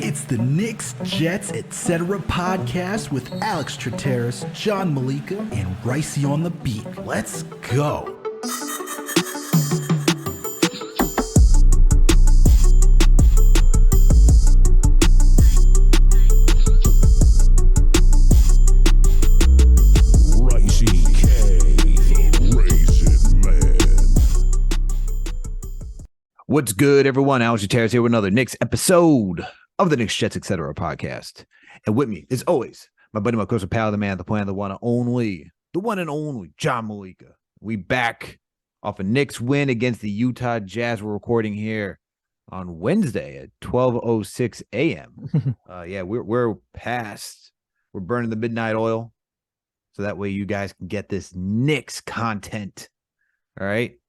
It's the Knicks, Jets, etc. podcast with Alex Trataros, John Meleka, and Raisi on the beat. Let's go. Raisi K, the Raisin Man. What's good, everyone? Alex Trataros here with another Knicks episode of the Knicks, Jets, etc. podcast. And with me, as always, my buddy, my close pal, the man, the plan, the one and only, John Meleka. We back off a Knicks win against the Utah Jazz. We're recording here on Wednesday at 12:06 a.m. We're past. We're burning the midnight oil, so that way you guys can get this Knicks content. All right.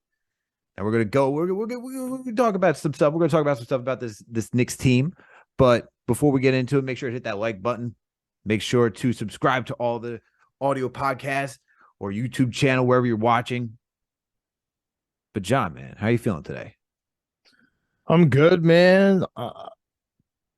And we're gonna go. We're gonna talk about some stuff. We're gonna talk about some stuff about this Knicks team. But before we get into it, make sure to hit that like button. Make sure to subscribe to all the audio podcasts or YouTube channel, wherever you're watching. But John, man, how are you feeling today? I'm good, man.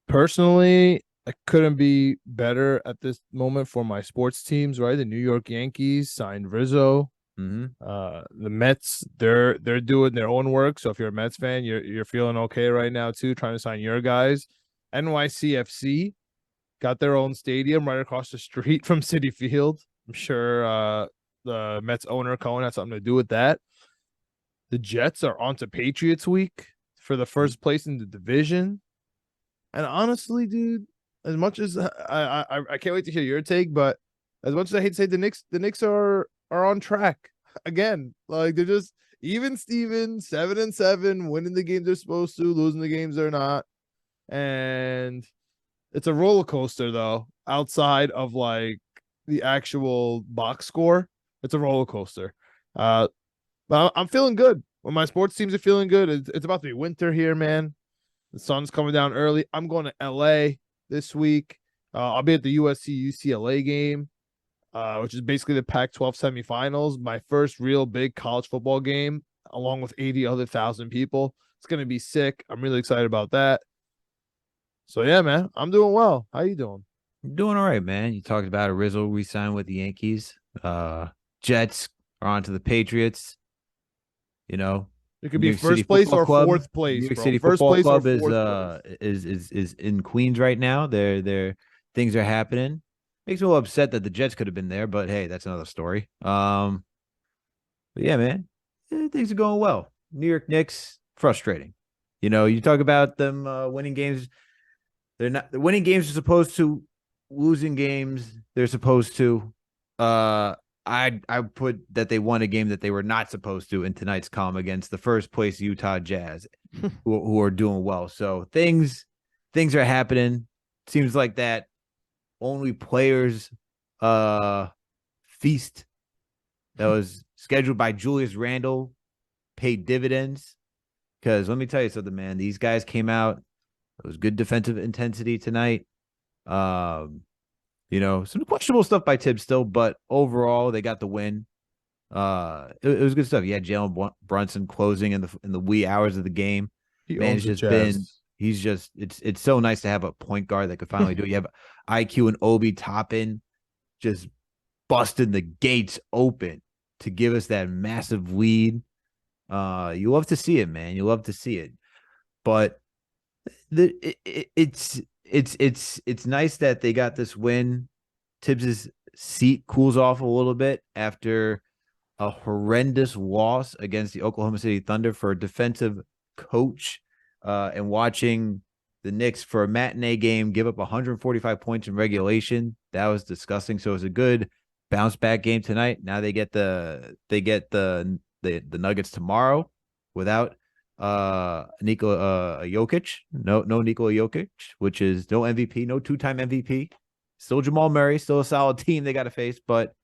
Personally, I couldn't be better at this moment for my sports teams, right? The New York Yankees signed Rizzo. The Mets, they're doing their own work. So if you're a Mets fan, you're feeling okay right now too, trying to sign your guys. NYCFC got their own stadium right across the street from Citi Field. I'm sure the Mets owner Cohen had something to do with that. The Jets are on to Patriots week for the first place in the division. And honestly, dude, as much as I can't wait to hear your take, but as much as I hate to say the Knicks are on track again. Like, they're just even Steven, 7-7, winning the games they're supposed to, losing the games they're not. And it's a roller coaster, though, outside of like the actual box score. It's a roller coaster. But I'm feeling good. When my sports teams are feeling good, it's about to be winter here, man. The sun's coming down early. I'm going to LA this week. I'll be at the USC-UCLA game, which is basically the Pac-12 semifinals. My first real big college football game, along with 80 other thousand people. It's going to be sick. I'm really excited about that. So, yeah, man, I'm doing well. How you doing? I'm doing all right, man. You talked about a Rizzo re-sign with the Yankees. Jets are on to the Patriots. You know, it could be first place or fourth place. New York City Football Club is in Queens right now. Their things are happening. Makes me a little upset that the Jets could have been there, but hey, that's another story. But yeah, man, things are going well. New York Knicks, frustrating. You know, you talk about them winning games. They're not. The winning games are supposed to. Losing games, they're supposed to. I put that they won a game that they were not supposed to in tonight's column against the first place Utah Jazz, who are doing well. So things are happening. Seems like that only players feast that was scheduled by Julius Randle paid dividends. Because let me tell you something, man. These guys came out. It was good defensive intensity tonight. You know, some questionable stuff by Tibbs still, but overall they got the win. It was good stuff. Yeah, Jalen Brunson closing in the wee hours of the game. It's so nice to have a point guard that could finally do it. You have IQ and Obi Toppin just busting the gates open to give us that massive lead. You love to see it, man. You love to see it. But it's nice that they got this win. Tibbs's seat cools off a little bit after a horrendous loss against the Oklahoma City Thunder for a defensive coach, and watching the Knicks for a matinee game give up 145 points in regulation. That was disgusting. So it was a good bounce back game tonight. Now they get the Nuggets tomorrow without Nikola Jokic. No Nikola Jokic, which is no MVP, no two-time MVP. Still Jamal Murray, still a solid team they got to face, but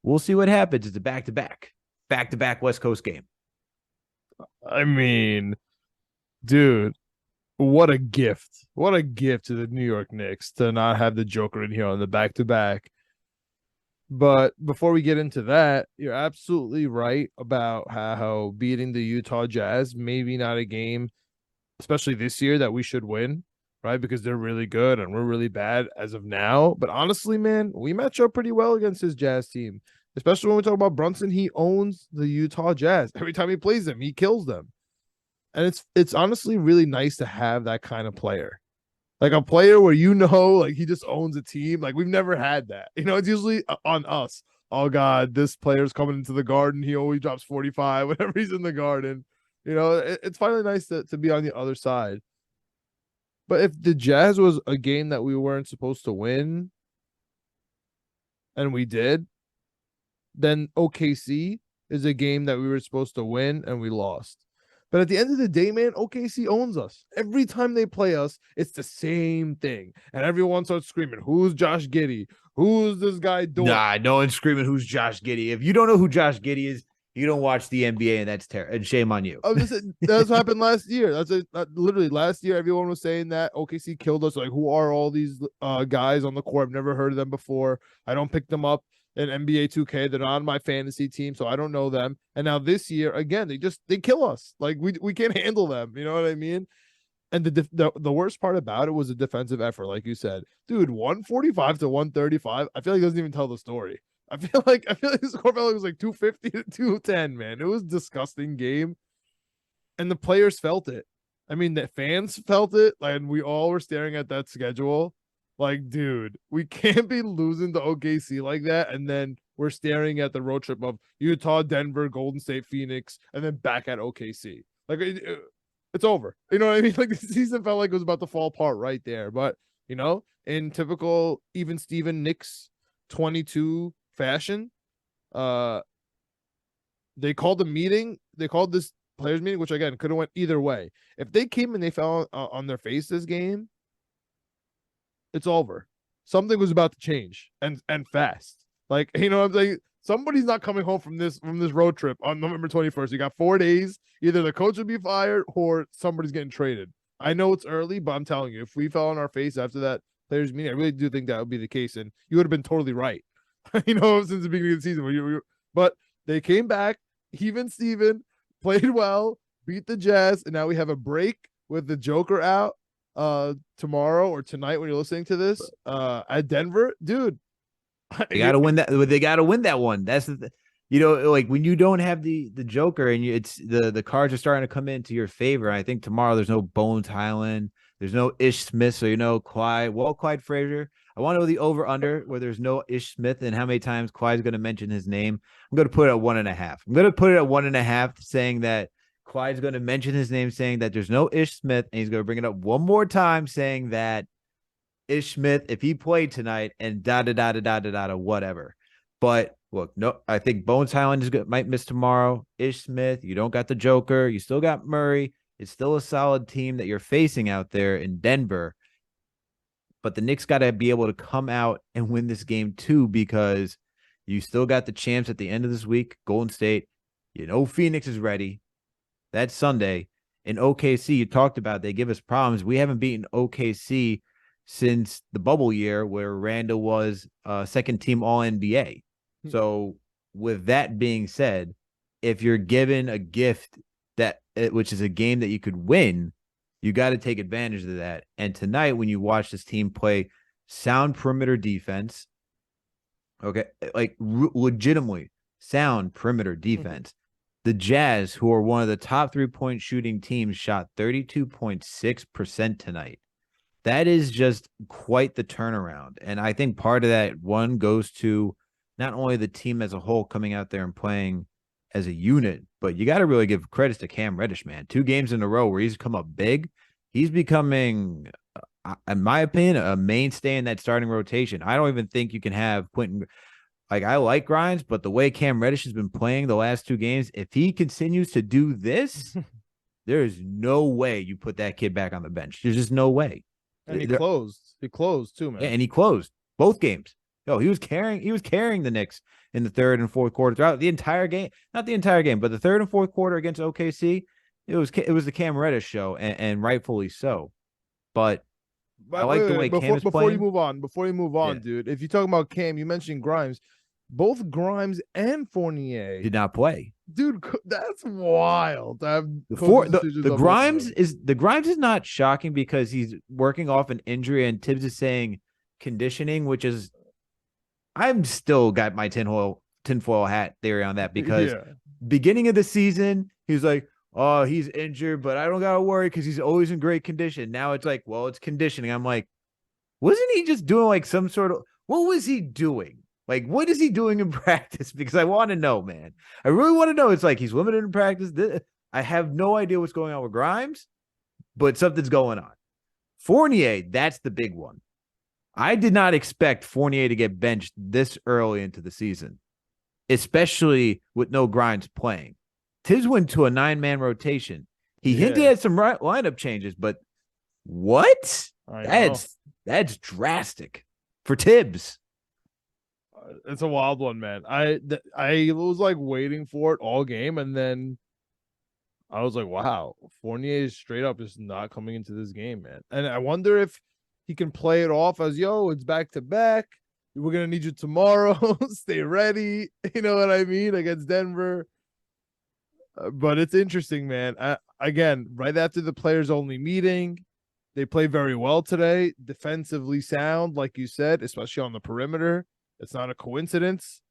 we'll see what happens. It's a back-to-back West Coast game. I mean, dude, what a gift. What a gift to the New York Knicks to not have the Joker in here on the back-to-back. But before we get into that, you're absolutely right about how beating the Utah Jazz, maybe not a game especially this year, that we should win, right? Because they're really good and we're really bad as of now. But honestly, man, we match up pretty well against his Jazz team, especially when we talk about Brunson. He owns the Utah Jazz. Every time he plays them, he kills them. And it's honestly really nice to have that kind of player. Like a player where like he just owns a team. Like we've never had that. It's usually on us. Oh God, this player's coming into the Garden. He always drops 45 whenever he's in the Garden. It's finally nice to be on the other side. But if the Jazz was a game that we weren't supposed to win, and we did, then OKC is a game that we were supposed to win and we lost. But at the end of the day, man, OKC owns us. Every time they play us, it's the same thing. And everyone starts screaming, who's Josh Giddey? Who's this guy doing? Nah, no one's screaming who's Josh Giddey. If you don't know who Josh Giddey is, you don't watch the NBA, and that's terrible. And shame on you. That's what happened last year. Literally last year, everyone was saying that OKC killed us. Like, who are all these guys on the court? I've never heard of them before. I don't pick them up in NBA 2K. They're not on my fantasy team, so I don't know them. And now this year, again, they kill us. Like we can't handle them. You know what I mean? And the worst part about it was the defensive effort, like you said, dude. 145 to 135. I feel like it doesn't even tell the story. I feel like the score was like 250 to 210. Man, it was a disgusting game, and the players felt it. I mean, the fans felt it, and we all were staring at that schedule. Like, dude, we can't be losing to OKC like that, and then we're staring at the road trip of Utah, Denver, Golden State, Phoenix, and then back at OKC. Like, it's over. You know what I mean? Like, the season felt like it was about to fall apart right there. But, in typical even Steven Knicks 22 fashion, they called a meeting. They called this players meeting, which again could have went either way. If they came and they fell on their face this game, it's over. Something was about to change and fast. Like, I'm saying, somebody's not coming home from this road trip on November 21st. You got 4 days. Either the coach would be fired or somebody's getting traded. I know it's early, but I'm telling you, if we fell on our face after that players meeting, I really do think that would be the case, and you would have been totally right. Since the beginning of the season. But they came back. Even Steven played well, beat the Jazz, and now we have a break with the Joker out tomorrow or tonight when you're listening to this at Denver. Dude, they gotta win that. They gotta win that one. That's like when you don't have the Joker and it's the cards are starting to come into your favor. I think tomorrow there's no Bones Highland, there's no Ish Smith, so Clyde Frazier. I want to know the over-under where there's no Ish Smith and how many times Kawhi's going to mention his name. I'm going to put it at 1.5. I'm going to put it at 1.5, saying that Kawhi's going to mention his name, saying that there's no Ish Smith, and he's going to bring it up one more time, saying that Ish Smith, if he played tonight, and whatever. But look, no, I think Bones Highland might miss tomorrow. Ish Smith, you don't got the Joker. You still got Murray. It's still a solid team that you're facing out there in Denver. But the Knicks got to be able to come out and win this game too, because you still got the champs at the end of this week, Golden State. Phoenix is ready. That's Sunday. In OKC, you talked about they give us problems. We haven't beaten OKC since the bubble year where Randle was second team All-NBA. So with that being said, if you're given a gift which is a game that you could win, you got to take advantage of that. And tonight, when you watch this team play sound perimeter defense, okay, like legitimately sound perimeter defense, the Jazz, who are one of the top 3-point shooting teams, shot 32.6% tonight. That is just quite the turnaround. And I think part of that, one, goes to not only the team as a whole coming out there and playing as a unit, but you got to really give credits to Cam Reddish, man. 2 games in a row where he's come up big. He's becoming, in my opinion, a mainstay in that starting rotation. I don't even think you can have Quentin. Like, I like Grimes, but the way Cam Reddish has been playing the last 2 games, if he continues to do this, there is no way you put that kid back on the bench. There's just no way. And he closed. He closed too, man. Yeah, and he closed both games. He was carrying the Knicks in the third and fourth quarter throughout the entire game. Not the entire game, but the third and fourth quarter against OKC. It was the Cam Reddish show, and rightfully so. But I like the way Cam is playing. Before you move on, dude, if you're talking about Cam, you mentioned Grimes. Both Grimes and Fournier did not play. dude, that's wild. To have The Grimes is not shocking because he's working off an injury, and Tibbs is saying conditioning, which is I'm still got my tinfoil hat theory on that because beginning of the season he was like, oh, he's injured, but I don't gotta worry because he's always in great condition. Now it's like, well, it's conditioning. I'm like, wasn't he just doing like some sort of what was he doing? Like, what is he doing in practice? Because I want to know, man. I really want to know. It's like he's limited in practice. I have no idea what's going on with Grimes, but something's going on. Fournier, that's the big one. I did not expect Fournier to get benched this early into the season, especially with no Grimes playing. Tibbs went to a 9-man rotation. He hinted at some lineup changes, but what? That's drastic for Tibbs. It's a wild one, man. I was like waiting for it all game, and then I was like, wow, Fournier is straight up just not coming into this game, man. And I wonder if he can play it off as, yo, it's back to back. We're gonna need you tomorrow. Stay ready. You know what I mean? Against Denver. But it's interesting, man. Again, right after the players only meeting, they play very well today. Defensively sound, like you said, especially on the perimeter. It's not a coincidence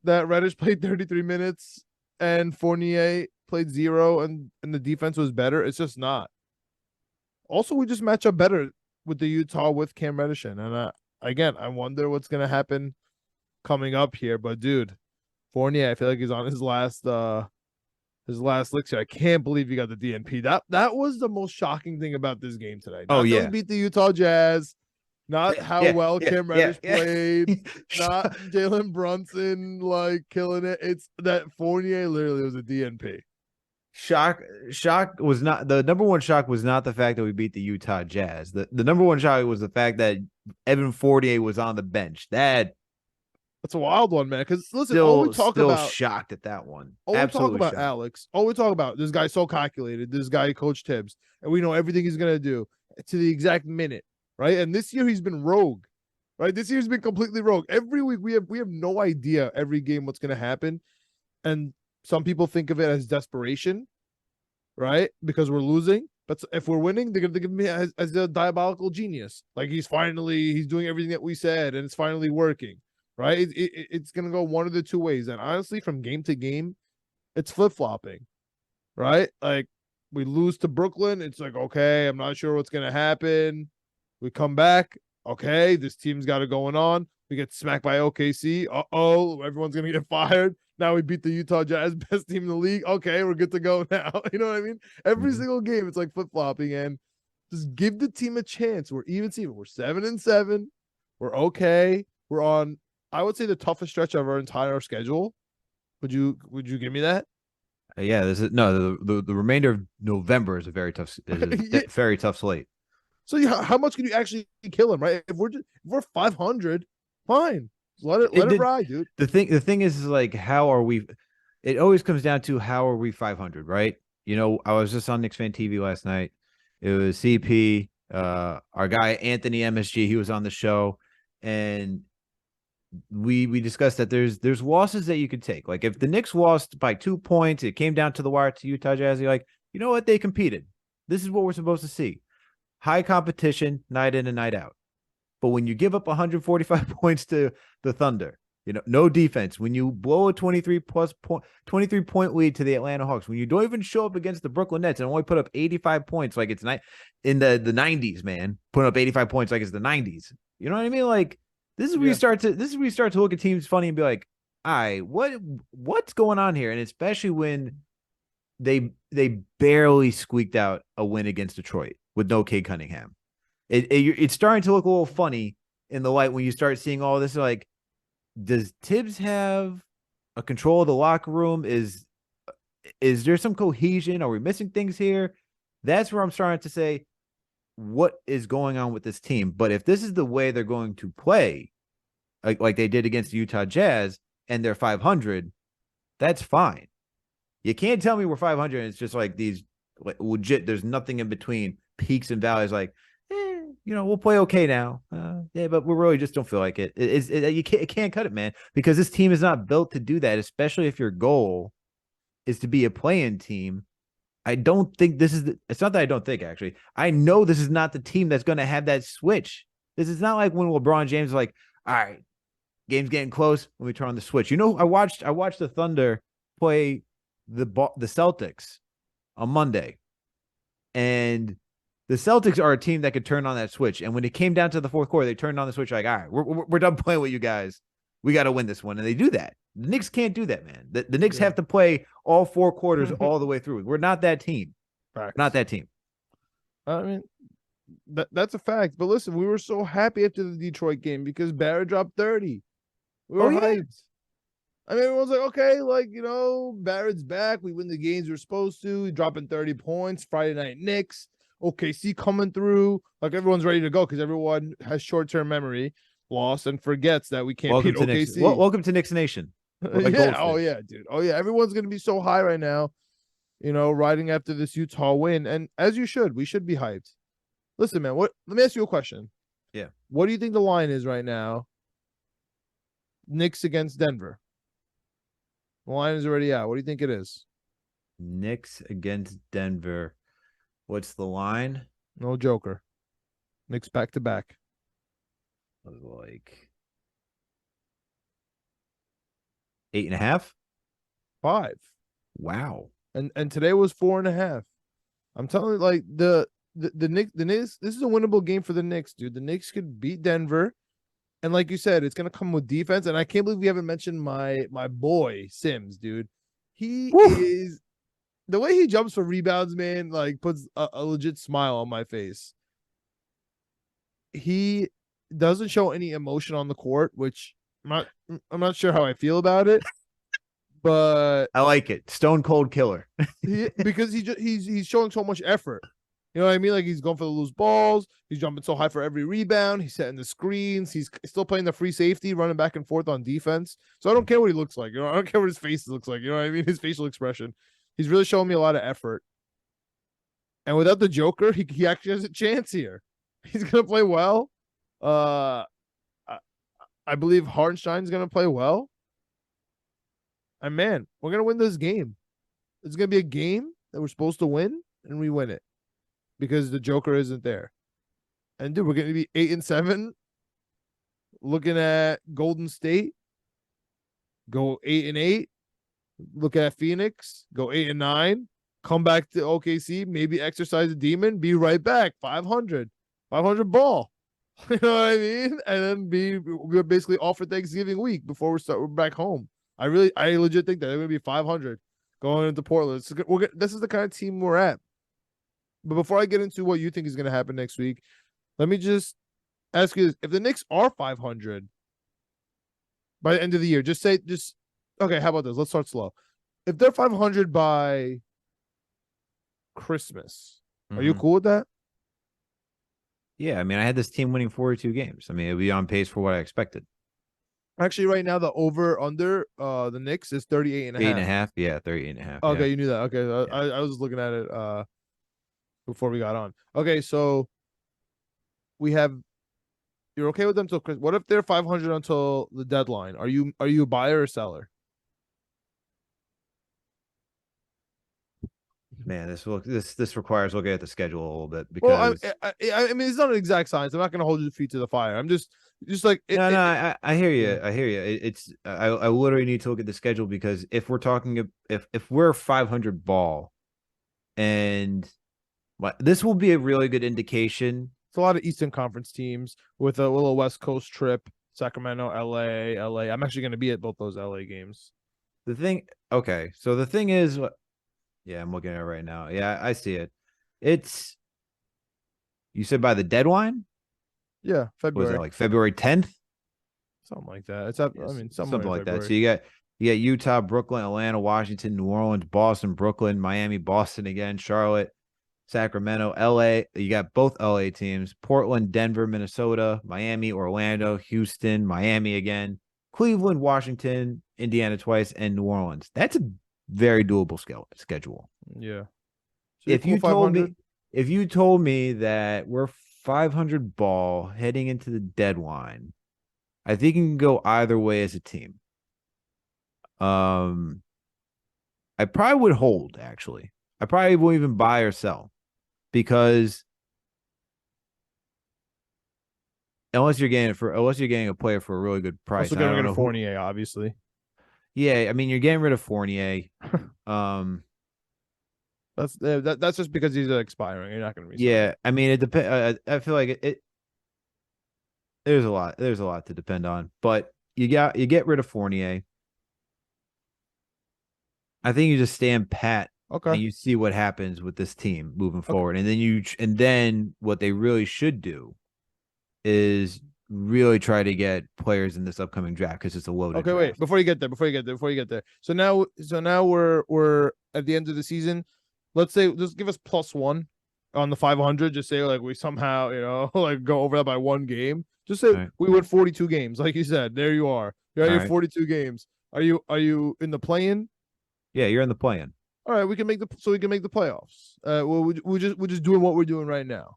that Reddish played 33 minutes and Fournier played 0 and the defense was better. It's just not. Also, we just match up better with the Utah with Cam Reddish in. And again, I wonder what's going to happen coming up here. But dude, Fournier, I feel like he's on his last licks here. I can't believe he got the DNP. That was the most shocking thing about this game today. Not that we beat the Utah Jazz. Not how well Cam Reddish played, not Jalen Brunson like killing it. It's that Fournier literally was a DNP. Shock was not the number one shock was not the fact that we beat the Utah Jazz. The number one shock was the fact that Evan Fournier was on the bench. That's a wild one, man. Because listen, still shocked at that one. Absolutely talk about Alex. All we talk about this guy's so calculated. This guy, Coach Tibbs, and we know everything he's gonna do to the exact minute. Right. And this year he's been rogue. Right. This year's been completely rogue. Every week we have no idea every game what's going to happen. And some people think of it as desperation. Right. Because we're losing. But if we're winning, they're going to give me as a diabolical genius. Like he's doing everything that we said and it's finally working. Right. It's going to go one of the two ways. And honestly, from game to game, it's flip flopping. Right. Like we lose to Brooklyn. It's like, okay, I'm not sure what's going to happen. We come back. Okay, this team's got it going on. We get smacked by OKC. Uh-oh, everyone's going to get fired. Now we beat the Utah Jazz, best team in the league. Okay, we're good to go now. You know what I mean? Every single game, it's like flip-flopping, and just give the team a chance. We're even Steven. We're 7-7. We're okay. We're on, I would say, the toughest stretch of our entire schedule. Would you give me that? Yeah, the remainder of November is a very tough very tough slate. So how much can you actually kill him, right? If we're 500, fine. Let it ride, dude. The thing is like, how are we? It always comes down to how are we 500, right? You know, I was just on Knicks Fan TV last night. It was CP, our guy Anthony MSG. He was on the show, and we discussed that there's losses that you could take. Like if the Knicks lost by 2 points, it came down to the wire to Utah Jazz. You're like, you know what? They competed. This is what we're supposed to see. High competition, night in and night out. But when you give up 145 points to the Thunder, you know, no defense. When you blow a 23-point lead to the Atlanta Hawks, when you don't even show up against the Brooklyn Nets and only put up 85 points like it's in the 90s, man, putting up 85 points like it's the 90s. You know what I mean? Like this is where you start to look at teams funny and be like, all right, what's going on here? And especially when they barely squeaked out a win against Detroit with no Cade Cunningham. It's starting to look a little funny in the light when you start seeing all this. Like, does Tibbs have a control of the locker room? Is there some cohesion? Are we missing things here? That's where I'm starting to say, what is going on with this team? But if this is the way they're going to play, like they did against the Utah Jazz, and they're 500, that's fine. You can't tell me we're 500 and it's just like these like legit. There's nothing in between peaks and valleys. Like, we'll play okay now. Yeah, but we really just don't feel like it. You can't cut it, man, because this team is not built to do that, especially if your goal is to be a play-in team. I don't think this is it's not that I don't think, actually. I know this is not the team that's going to have that switch. This is not like when LeBron James is like, all right, game's getting close, let me turn on the switch. I watched the Thunder play the Celtics on Monday, and the Celtics are a team that could turn on that switch. And when it came down to the fourth quarter, they turned on the switch like, all right, we're done playing with you guys. We got to win this one. And they do that. The Knicks can't do that, man. The Knicks have to play all 4 quarters all the way through. We're not that team. Facts. Not that team. I mean, that's a fact. But listen, we were so happy after the Detroit game because Barrett dropped 30. We were hyped. I mean, everyone's like, okay, like, Barrett's back. We win the games we're supposed to. Dropping 30 points. Friday night Knicks. OKC coming through. Like, everyone's ready to go because everyone has short-term memory loss and forgets that we can't beat OKC. Welcome to Knicks Nation. Yeah. Oh, yeah, dude. Oh, yeah. Everyone's going to be so high right now, riding after this Utah win. And as you should, we should be hyped. Listen, man, let me ask you a question. Yeah. What do you think the line is right now? Knicks against Denver. The line is already out. What do you think it is? Knicks against Denver. What's the line? No joker. Knicks back to back. Like 8.5? 5. Wow. And today was 4.5. I'm telling you, like the Knicks, this is a winnable game for the Knicks, dude. The Knicks could beat Denver. And like you said, it's gonna come with defense. And I can't believe we haven't mentioned my boy Sims, dude. He is the way he jumps for rebounds, man, like puts a legit smile on my face. He doesn't show any emotion on the court, which I'm not sure how I feel about it. But I like it. Stone cold killer. Because he's showing so much effort. You know what I mean? Like, he's going for the loose balls. He's jumping so high for every rebound. He's setting the screens. He's still playing the free safety, running back and forth on defense. So I don't care what he looks like. I don't care what his face looks like. You know what I mean? His facial expression. He's really showing me a lot of effort. And without the Joker, he actually has a chance here. He's going to play well. I believe Hartenstein's going to play well. And, man, we're going to win this game. It's going to be a game that we're supposed to win, and we win it. Because the Joker isn't there. And dude, we're going to be 8-7. Looking at Golden State. Go 8-8. Look at Phoenix. Go 8-9. Come back to OKC. Maybe exercise the demon. Be right back. 500. 500 ball. You know what I mean? And then we're basically off for Thanksgiving week before we're back home. I legit think that they're going to be 500 going into Portland. This is the kind of team we're at. But before I get into what you think is going to happen next week, let me just ask you this. If the Knicks are 500 by the end of the year, okay, how about this? Let's start slow. If they're 500 by Christmas, are you cool with that? Yeah, I mean, I had this team winning 42 games. I mean, it'll be on pace for what I expected. Actually, right now, the over-under, the Knicks is 38.5. 8.5? Yeah, 38.5. Okay, yeah. You knew that. Okay, I was looking at it before we got on. Okay, so you're okay with them till Christmas. What if they're 500 until the deadline? Are you a buyer or seller? Man, this requires looking at the schedule a little bit because I mean, it's not an exact science. I'm not going to hold your feet to the fire. I'm just like I hear you. I hear you. I literally need to look at the schedule because if we're talking if we're 500 ball, and this will be a really good indication. It's a lot of Eastern Conference teams with a little West Coast trip. Sacramento, LA. I'm actually going to be at both those LA games. So the thing is, yeah, I'm looking at it right now. Yeah, I see it. You said by the deadline? Yeah, February. Was it like February 10th? Something like that. It's up. Yes, I mean, something like February. that. So you got Utah, Brooklyn, Atlanta, Washington, New Orleans, Boston, Brooklyn, Miami, Boston again, Charlotte, Sacramento, LA. You got both LA teams, Portland, Denver, Minnesota, Miami, Orlando, Houston, Miami again, Cleveland, Washington, Indiana twice, and New Orleans. That's a very doable schedule. Yeah. So If you told me that we're 500 ball heading into the deadline, I think you can go either way as a team. I probably would hold, actually. I probably won't even buy or sell because unless you're getting a player for a really good price. Also I getting don't rid know of Fournier, obviously. Yeah, I mean, you're getting rid of Fournier. That's just because he's expiring. You're not going to resign. Yeah, I mean, it depends. I feel like it. There's a lot. There's a lot to depend on, but you get rid of Fournier. I think you just stand pat Okay. and you see what happens with this team moving forward, and then what they really should do is really try to get players in this upcoming draft because it's a loaded. Okay, draft. wait. Before you get there. So now we're at the end of the season. Let's say just give us +1 on the 500. Just say like we somehow like go over that by one game. Just say we win 42 games, like you said. There you are. You're at your 42 games. Are you in the play-in? Yeah, you're in the play-in. All right, we can make the playoffs. We're just doing what we're doing right now.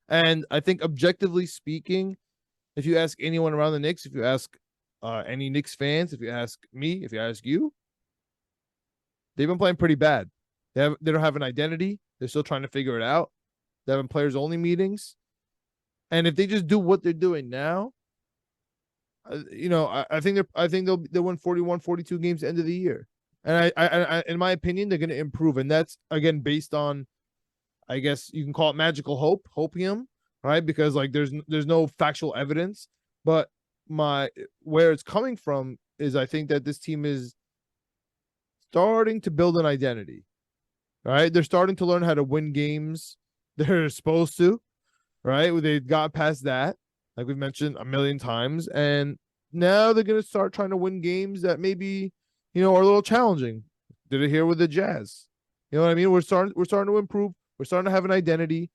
And I think objectively speaking, if you ask anyone around the Knicks, if you ask any Knicks fans, if you ask me, if you ask you, they've been playing pretty bad. They don't have an identity. They're still trying to figure it out. They're having players only meetings. And if they just do what they're doing now, I think they'll win 41, 42 games at the end of the year. And I in my opinion, they're going to improve. And that's again based on, I guess you can call it magical hopium, right? Because like there's no factual evidence, but where it's coming from is I think that this team is starting to build an identity. Right? They're starting to learn how to win games they're supposed to, right? They got past that, like we've mentioned a million times, and now they're going to start trying to win games that maybe, are a little challenging. Did it here with the Jazz? You know what I mean? We're starting to improve. We're starting to have an identity.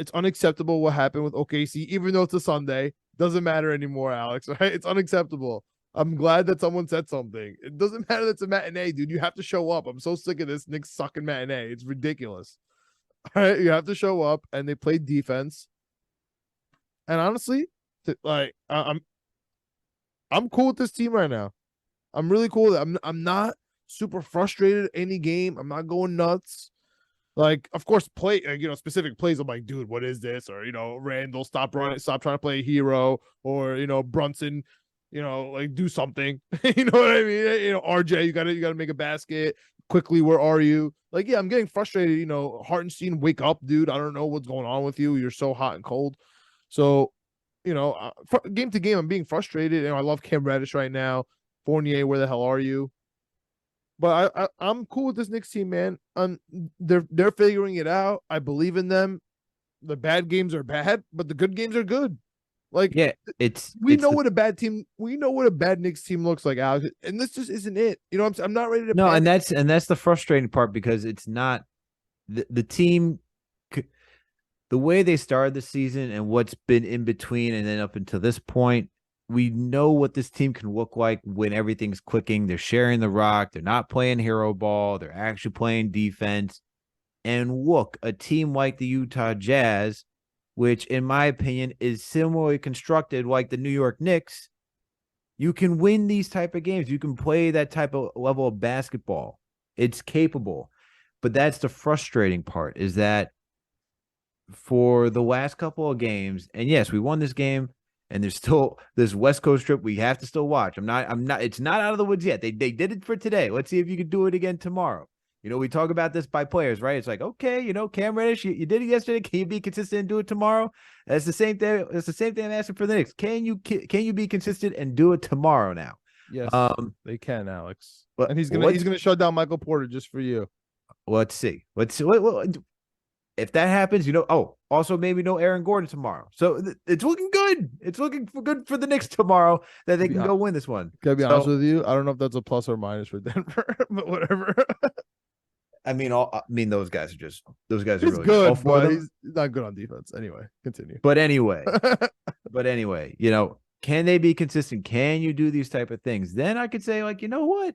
It's unacceptable what happened with OKC, even though it's a Sunday. Doesn't matter anymore, Alex, right? It's unacceptable. I'm glad that someone said something. It doesn't matter that it's a matinee, dude. You have to show up. I'm so sick of this Knicks sucking matinee. It's ridiculous. All right, you have to show up, and they played defense. And honestly, like I'm cool with this team right now. I'm really cool with it. I'm not super frustrated any game. I'm not going nuts. Like, of course, specific plays. I'm like, dude, what is this? Or Randle, stop trying to play a hero. Or Brunson, like do something. You know what I mean? RJ, you gotta make a basket quickly. Where are you? Like, yeah, I'm getting frustrated. Hartenstein, wake up, dude. I don't know what's going on with you. You're so hot and cold. So, game to game, I'm being frustrated. I love Cam Reddish right now. Fournier, where the hell are you? But I'm cool with this Knicks team, man. They're figuring it out. I believe in them. The bad games are bad, but the good games are good. Like, yeah, we know what a bad Knicks team looks like, Alex, and this just isn't it. I'm not ready to. No, panic. and that's the frustrating part because it's not the team. The way they started the season and what's been in between and then up until this point, we know what this team can look like when everything's clicking. They're sharing the rock. They're not playing hero ball. They're actually playing defense. And look, a team like the Utah Jazz, which in my opinion is similarly constructed like the New York Knicks, you can win these type of games. You can play that type of level of basketball. It's capable. But that's the frustrating part is that for the last couple of games, and yes, we won this game, and there's still this West Coast trip we have to still watch. It's not out of the woods yet. They did it for today. Let's see if you can do it again tomorrow. We talk about this by players, right? It's like, okay, Cam Reddish, you did it yesterday. Can you be consistent and do it tomorrow? That's the same thing. It's the same thing I'm asking for the Knicks. Can you be consistent and do it tomorrow now? Yes, they can, Alex. But and he's gonna shut down Michael Porter just for you. Let's see. If that happens, also maybe no Aaron Gordon tomorrow. So it's looking good. It's looking good for the Knicks tomorrow that they can go win this one. Can I be honest with you? I don't know if that's a plus or minus for Denver, but whatever. I mean, those guys are really good. Good, but he's not good on defense. Anyway, continue. But anyway, can they be consistent? Can you do these type of things? Then I could say, like, you know what?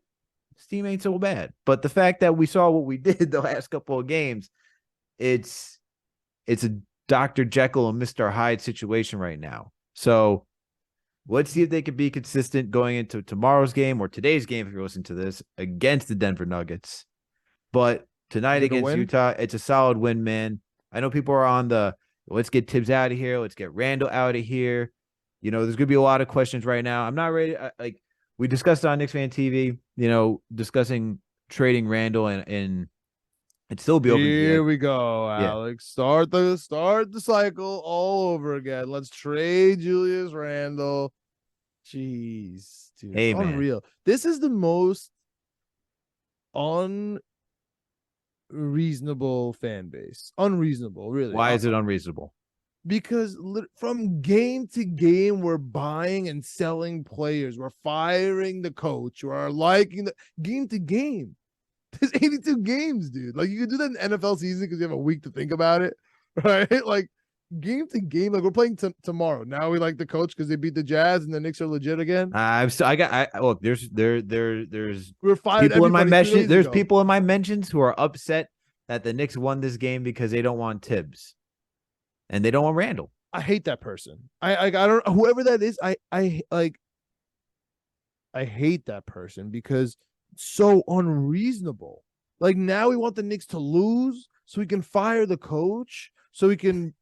This team ain't so bad. But the fact that we saw what we did the last couple of games, it's a Dr. Jekyll and Mr. Hyde situation right now. So let's see if they can be consistent going into tomorrow's game or today's game, if you're listening to this, against the Denver Nuggets. But tonight Is it a against win? Utah, it's a solid win, man. I know people are on the let's get Tibbs out of here. Let's get Randle out of here. You know, there's going to be a lot of questions right now. I'm not ready. Like we discussed on Knicks Fan TV, you know, discussing trading Randle and it'd still be open. Here we go, Yeah. Alex. Start the cycle all over again. Let's trade Julius Randle. Jeez, dude. Hey, man. Unreal. This is the most unreasonable fan base. Unreasonable, really. Why is it unreasonable? Because from game to game, we're buying and selling players. We're firing the coach. We're liking the game to game. There's 82 games, dude. Like you can do that in NFL season because you have a week to think about it, right? Like game to game. Like we're playing tomorrow. Now we like the coach because they beat the Jazz and the Knicks are legit again. Look. There's We're fired. people in my mentions. There's ago. people in my mentions who are upset that the Knicks won this game because they don't want Tibbs, and they don't want Randle. I hate that person. I don't whoever that is. I hate that person because it's so unreasonable. Like now we want the Knicks to lose so we can fire the coach, so we can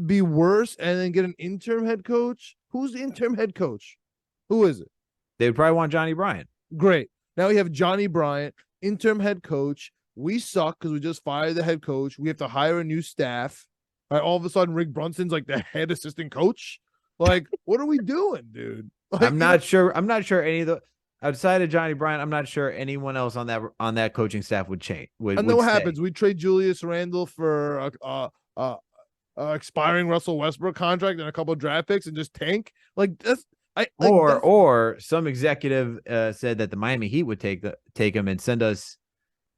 be worse and then get an interim head coach. Who's the interim head coach? Who is it? They would probably want Johnny Bryant. Great. Now we have Johnny Bryant, interim head coach. We suck because we just fired the head coach. We have to hire a new staff. All right, all of a sudden, Rick Brunson's like the head assistant coach. Like, what are we doing, dude? Like, I'm not sure any of the outside of Johnny Bryant. I'm not sure anyone else on that coaching staff would change. And then what happens? We trade Julius Randle for expiring Russell Westbrook contract and a couple of draft picks and just tank. Like that's or some executive said that the Miami Heat would take him and send us.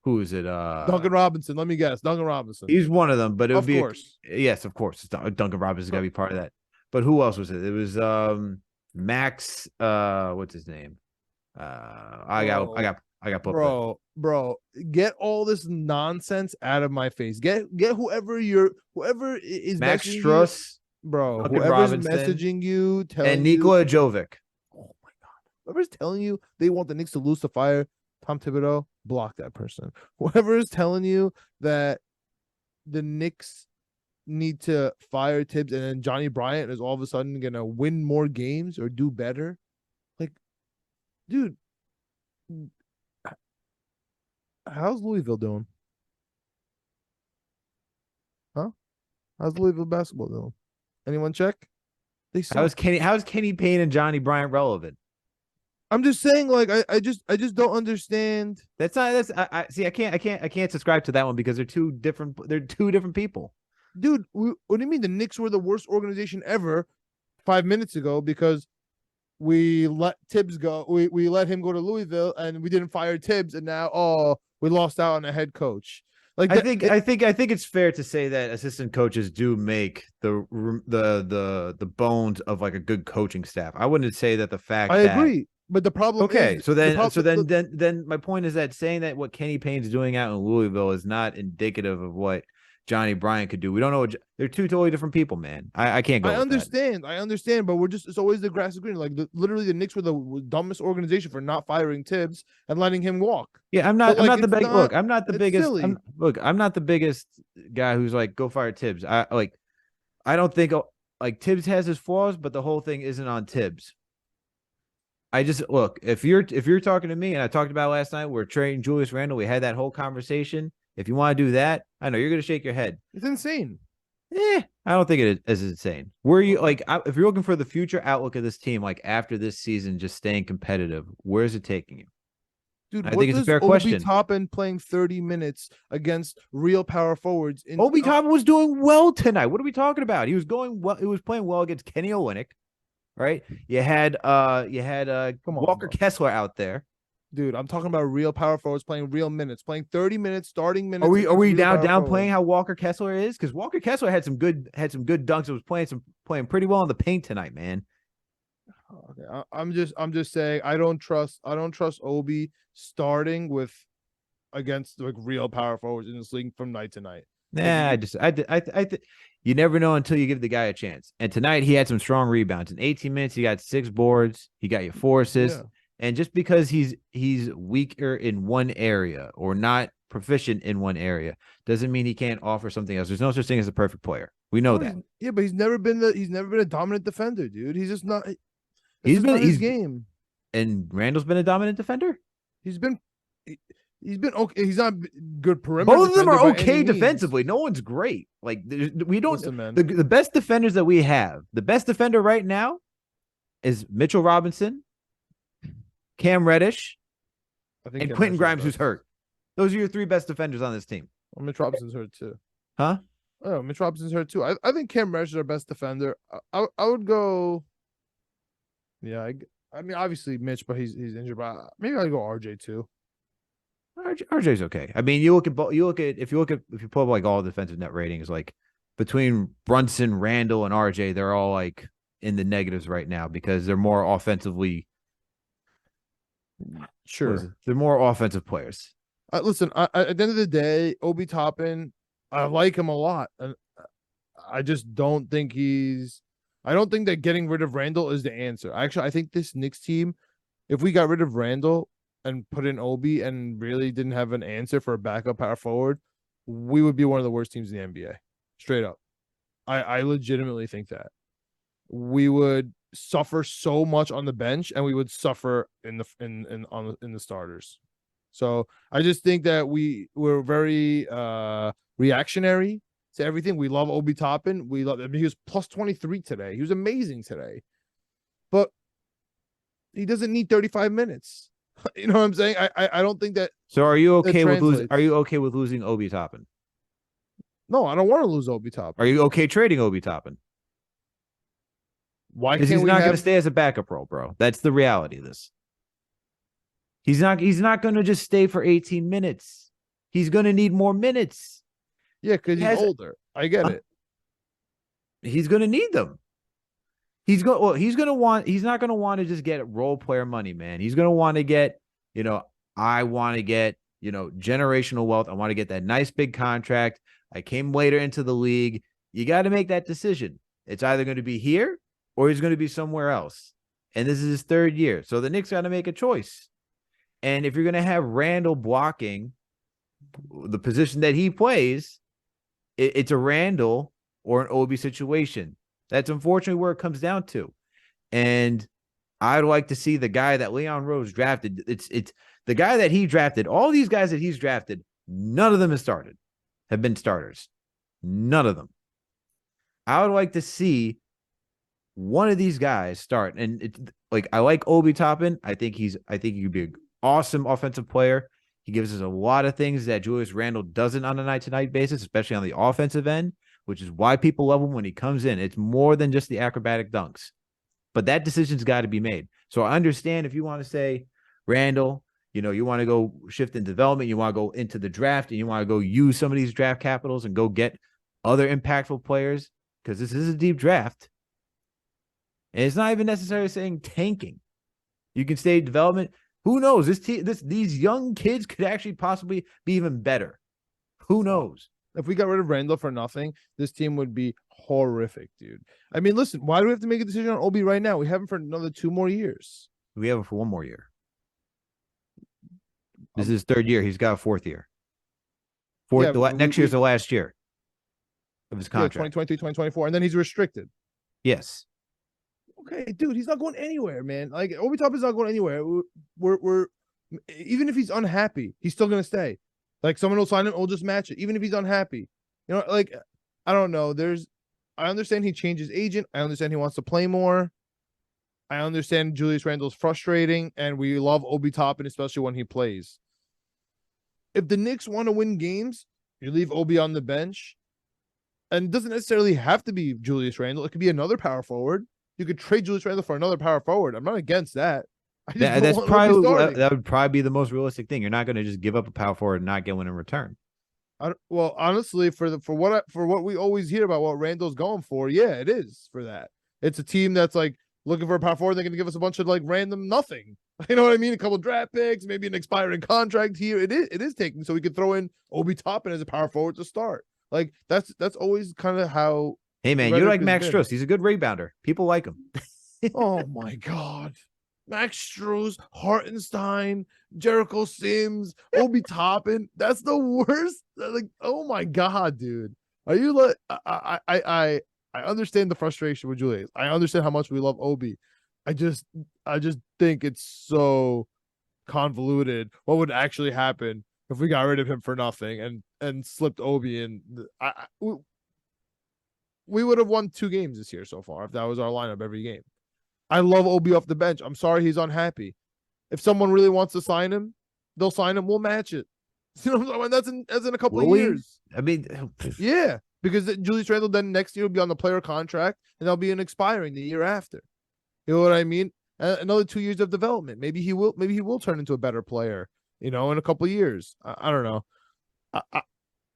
Who is it? Duncan Robinson. Let me guess. Duncan Robinson. He's one of them, but it would be of course. Yes, of course. Duncan Robinson's got to be part of that. But who else was it? It was Max. What's his name? I got put. Bro, get all this nonsense out of my face. Get whoever is Max messaging Struss, you, bro. Duncan Whoever's Robinson, messaging you, and Nikola Jovic. Oh my god. Whoever's telling you they want the Knicks to lose to fire Tom Thibodeau, block that person. Whoever is telling you that the Knicks need to fire Tibbs and then Johnny Bryant is all of a sudden gonna win more games or do better, like, dude, how's Louisville doing? Huh? How's Louisville basketball doing? Anyone check? They suck. How's Kenny Payne and Johnny Bryant relevant? I'm just saying, like, I just don't understand. I can't subscribe to that one because they're two different people. Dude, what do you mean the Knicks were the worst organization ever 5 minutes ago because we let Tibbs go. We let him go to Louisville and we didn't fire Tibbs and now we lost out on a head coach. Like I think it's fair to say that assistant coaches do make the bones of like a good coaching staff. I wouldn't say that the fact I agree. But the problem is, then my point is that saying that what Kenny Payne's doing out in Louisville is not indicative of what Johnny Bryant could do. We don't know. They're two totally different people, man. I can't go. I understand, but it's always the grass is green. Like literally, the Knicks were the dumbest organization for not firing Tibbs and letting him walk. Yeah, I'm not the biggest guy who's like go fire Tibbs. I don't think like Tibbs has his flaws, but the whole thing isn't on Tibbs. I just look, if you're talking to me, and I talked about last night, we're trading Julius Randle. We had that whole conversation. If you want to do that, I know you're going to shake your head. It's insane. I don't think it is insane. Where you like, if you're looking for the future outlook of this team, like after this season, just staying competitive, where is it taking you? Dude, I think it's a fair question. Toppin playing 30 minutes against real power forwards. Obi Toppin was doing well tonight. What are we talking about? He was going well. He was playing well against Kenny Olynyk. Right, you had Walker Kessler out there, dude. I'm talking about real power forwards playing real minutes, playing 30 minutes, starting minutes. Are we now downplaying how Walker Kessler is? Because Walker Kessler had some good dunks. It was playing pretty well in the paint tonight, man. Okay, I'm just saying I don't trust Obi starting against like real power forwards in this league from night to night. Nah, you never know until you give the guy a chance. And tonight he had some strong rebounds. In 18 minutes, he got 6 boards. He got you 4 assists. Yeah. And just because he's weaker in one area or not proficient in one area doesn't mean he can't offer something else. There's no such thing as a perfect player. We know that. Yeah, but he's never been a dominant defender, dude. He's just not. He's not his game. And Randle's been a dominant defender. He's been okay. He's not good perimeter. Both of them are okay defensively. No one's great. Like we don't. Listen, the best defenders that we have, the best defender right now is Mitchell Robinson, Cam Reddish, and Quentin Grimes, who's hurt. Those are your three best defenders on this team. Well, Mitch Robinson's hurt too. Huh? Oh, Mitch Robinson's hurt too. I think Cam Reddish is our best defender. I would go. Yeah, I mean, obviously Mitch, but he's injured. But maybe I'd go RJ too. RJ's okay. I mean, if you pull up like all defensive net ratings, like between Brunson, Randle, and RJ, they're all like in the negatives right now because they're more offensively. Sure, they're more offensive players. Listen, at the end of the day, Obi Toppin, I like him a lot, and I just don't think I don't think that getting rid of Randle is the answer. Actually, I think this Knicks team, if we got rid of Randle and put in Obi and really didn't have an answer for a backup power forward, we would be one of the worst teams in the NBA. Straight up. I legitimately think that. We would suffer so much on the bench and we would suffer in the starters. So I just think that we're very reactionary to everything. We love Obi Toppin. He was plus 23 today. He was amazing today. But he doesn't need 35 minutes. You know what I'm saying? I don't think that. So are you okay with losing Obi Toppin? No, I don't want to lose Obi Toppin. Are you okay trading Obi Toppin? Why can't Because he's we not going to stay as a backup role, bro. That's the reality of this. He's not going to just stay for 18 minutes. He's going to need more minutes. Yeah, because he's older. I get it. He's going to need them. He's not going to want to just get role player money, man. He's going to want to get, I want to get, generational wealth. I want to get that nice big contract. I came later into the league. You got to make that decision. It's either going to be here or he's going to be somewhere else. And this is his third year. So the Knicks got to make a choice. And if you're going to have Randle blocking the position that he plays, it's a Randle or an Obi situation. That's unfortunately where it comes down to. And I'd like to see the guy that Leon Rose drafted. It's the guy that he drafted. All these guys that he's drafted, none of them have been starters. None of them. I would like to see one of these guys start. And it's like, I like Obi Toppin. I think he could be an awesome offensive player. He gives us a lot of things that Julius Randle doesn't on a night-to-night basis, especially on the offensive end, which is why people love him when he comes in. It's more than just the acrobatic dunks. But that decision's got to be made. So I understand if you want to say, Randle, you want to go shift in development, you want to go into the draft, and you want to go use some of these draft capitals and go get other impactful players, because this is a deep draft. And it's not even necessarily saying tanking. You can stay in development. Who knows? These young kids could actually possibly be even better. Who knows? If we got rid of Randle for nothing, this team would be horrific, dude. I mean, listen, why do we have to make a decision on Obi right now? We have him for another 2 more years. We have him for 1 more year. This is his 3rd year. He's got a 4th year. Next year's the last year of his contract. 2023, 2024, and then he's restricted. Yes. Okay, dude, he's not going anywhere, man. Like, Obi Toppin's not going anywhere. We're even if he's unhappy, he's still gonna stay. Like, someone will sign him, we'll just match it, even if he's unhappy. Like, I don't know. I understand he changed his agent. I understand he wants to play more. I understand Julius Randle's frustrating, and we love Obi Toppin, especially when he plays. If the Knicks want to win games, you leave Obi on the bench. And it doesn't necessarily have to be Julius Randle. It could be another power forward. You could trade Julius Randle for another power forward. I'm not against that. That would probably be the most realistic thing. You're not going to just give up a power forward and not get one in return. Well, honestly, for what we always hear about what Randle's going for, yeah, it is for that. It's a team that's like looking for a power forward. They're going to give us a bunch of like random nothing. You know what I mean? A couple draft picks, maybe an expiring contract here. It is taking, so we could throw in Obi Toppin as a power forward to start. Like that's always kind of how. Hey man, you're like Max Strus. He's a good rebounder. People like him. Oh my God. Max Strus, Hartenstein, Jericho Sims, Obi Toppin. That's the worst. Like, oh my god, dude. Are you like? I understand the frustration with Julius. I understand how much we love Obi. I just think it's so convoluted. What would actually happen if we got rid of him for nothing and slipped Obi in? We would have won 2 games this year so far if that was our lineup every game. I love Obi off the bench. I'm sorry he's unhappy. If someone really wants to sign him, they'll sign him. We'll match it. You know what I'm saying? That's in a couple of years. I mean, yeah, because Julius Randle then next year will be on the player contract and they'll be expiring the year after. You know what I mean? Another 2 years of development. Maybe he will turn into a better player. In a couple of years. I don't know.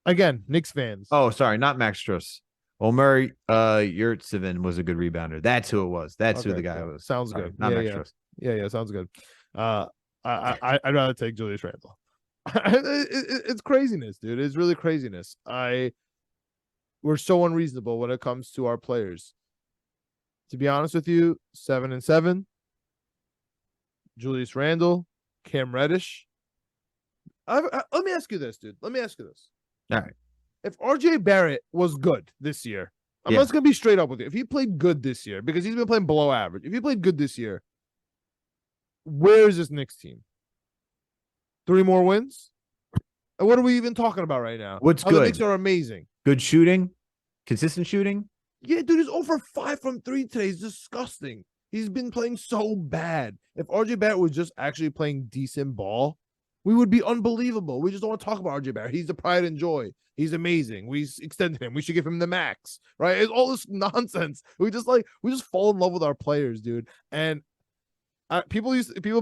Again, Knicks fans. Oh, sorry, not Max Strus. Omer Yurtseven was a good rebounder. That's who it was. That's who the guy was. Sounds Sorry, good. Not Max Strus. Yeah, sounds good. I'd rather take Julius Randle. It's craziness, dude. It's really craziness. We're so unreasonable when it comes to our players. To be honest with you, 7-7. Julius Randle, Cam Reddish. Let me ask you this, dude. Let me ask you this. All right. If RJ Barrett was good this year, I'm just going to be straight up with you. If he played good this year, because he's been playing below average, if he played good this year, where is this Knicks team? 3 more wins? And what are we even talking about right now? What's good? The Knicks are amazing. Good shooting? Consistent shooting? Yeah, dude, he's 0 for 5 from 3 today. He's disgusting. He's been playing so bad. If RJ Barrett was just actually playing decent ball, we would be unbelievable. We just don't want to talk about RJ Barrett. He's the pride and joy. He's amazing. We extended him. We should give him the max, right? It's all this nonsense. We just fall in love with our players, dude. And people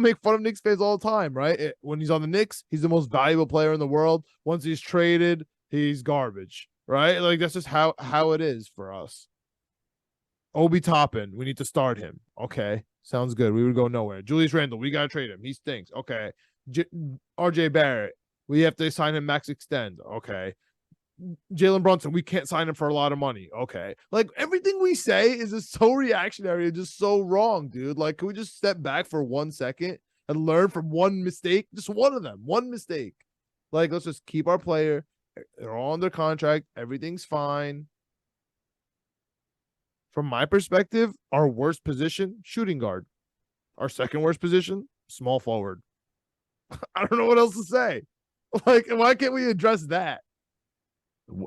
make fun of Knicks fans all the time, right? When he's on the Knicks, he's the most valuable player in the world. Once he's traded, he's garbage, right? Like that's just how it is for us. Obi Toppin, we need to start him. Okay, sounds good. We would go nowhere. Julius Randle, we gotta trade him. He stinks. Okay. RJ Barrett, we have to sign him max extend. Okay. Jalen Brunson, we can't sign him for a lot of money. Okay. Like everything we say is just so reactionary and just so wrong, dude. Like, can we just step back for 1 second and learn from one mistake? Just one of them, one mistake. Like, let's just keep our player. They're all under contract. Everything's fine. From my perspective, our worst position, shooting guard. Our second worst position, small forward. I don't know what else to say. Like, why can't we address that?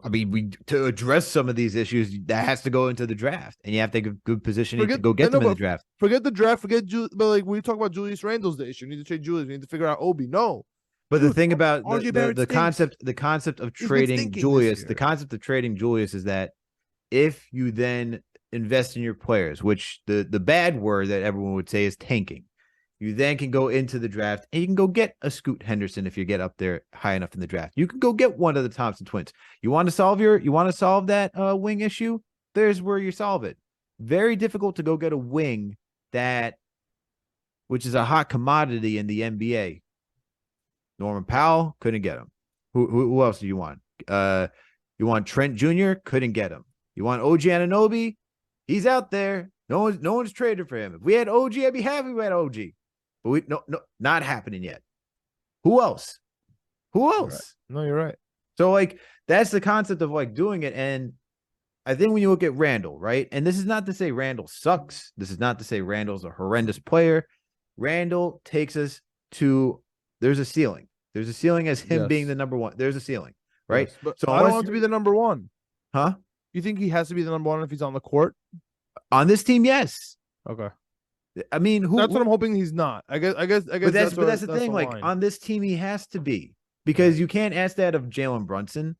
I mean, to address some of these issues, that has to go into the draft, and you have to take a good positioning to go get them in the draft. Forget the draft. But like when we talk about Julius Randle's the issue. We need to trade Julius. We need to figure out Obi. No. But the thing about the concept of trading Julius, is that if you then invest in your players, which the bad word that everyone would say is tanking. You then can go into the draft and you can go get a Scoot Henderson if you get up there high enough in the draft. You can go get one of the Thompson twins. You want to solve that wing issue? There's where you solve it. Very difficult to go get a wing which is a hot commodity in the NBA. Norman Powell couldn't get him. Who else do you want? You want Trent Jr. Couldn't get him. You want OG Anunoby? He's out there. No one's traded for him. If we had OG, I'd be happy we had OG. But no, not happening yet. Who else? Right. No, you're right. So like that's the concept of like doing it. And I think when you look at Randle, right? And this is not to say Randle sucks. This is not to say Randle's a horrendous player. Randle takes us to there's a ceiling. There's a ceiling as him being the number one. There's a ceiling, right? Yes, but so I don't want him to be the number one. Huh? You think he has to be the number one if he's on the court? On this team, yes. Okay. I mean, that's what I'm hoping he's not. I guess. But that's the thing. Like on this team, he has to be because you can't ask that of Jalen Brunson.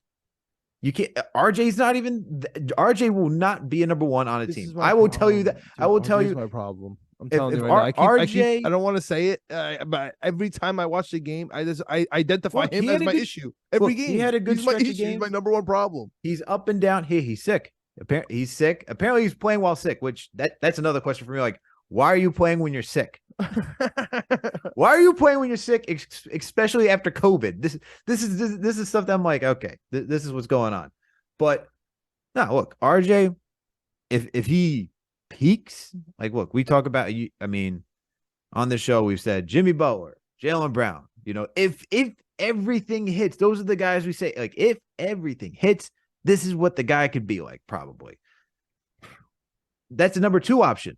You can't. RJ's not even. RJ will not be a number one on a team. I will tell you that. I will tell you my problem. I'm telling you right now. I don't want to say it, but every time I watch the game, I identify him as my issue. Every game, he had a good stretch of games. He's my number one problem. He's up and down. He's sick. He's sick. Apparently, he's playing while sick. Which that's another question for me. Like, why are you playing when you're sick? Why are you playing when you're sick, especially after COVID? This is stuff that I'm like, okay, this is what's going on. But no, look, RJ, if he peaks, like, look, we talk about. I mean, On the show, we've said Jimmy Butler, Jaylen Brown. You know, if everything hits, those are the guys we say, like, if everything hits, this is what the guy could be like, probably. That's a number 2 option.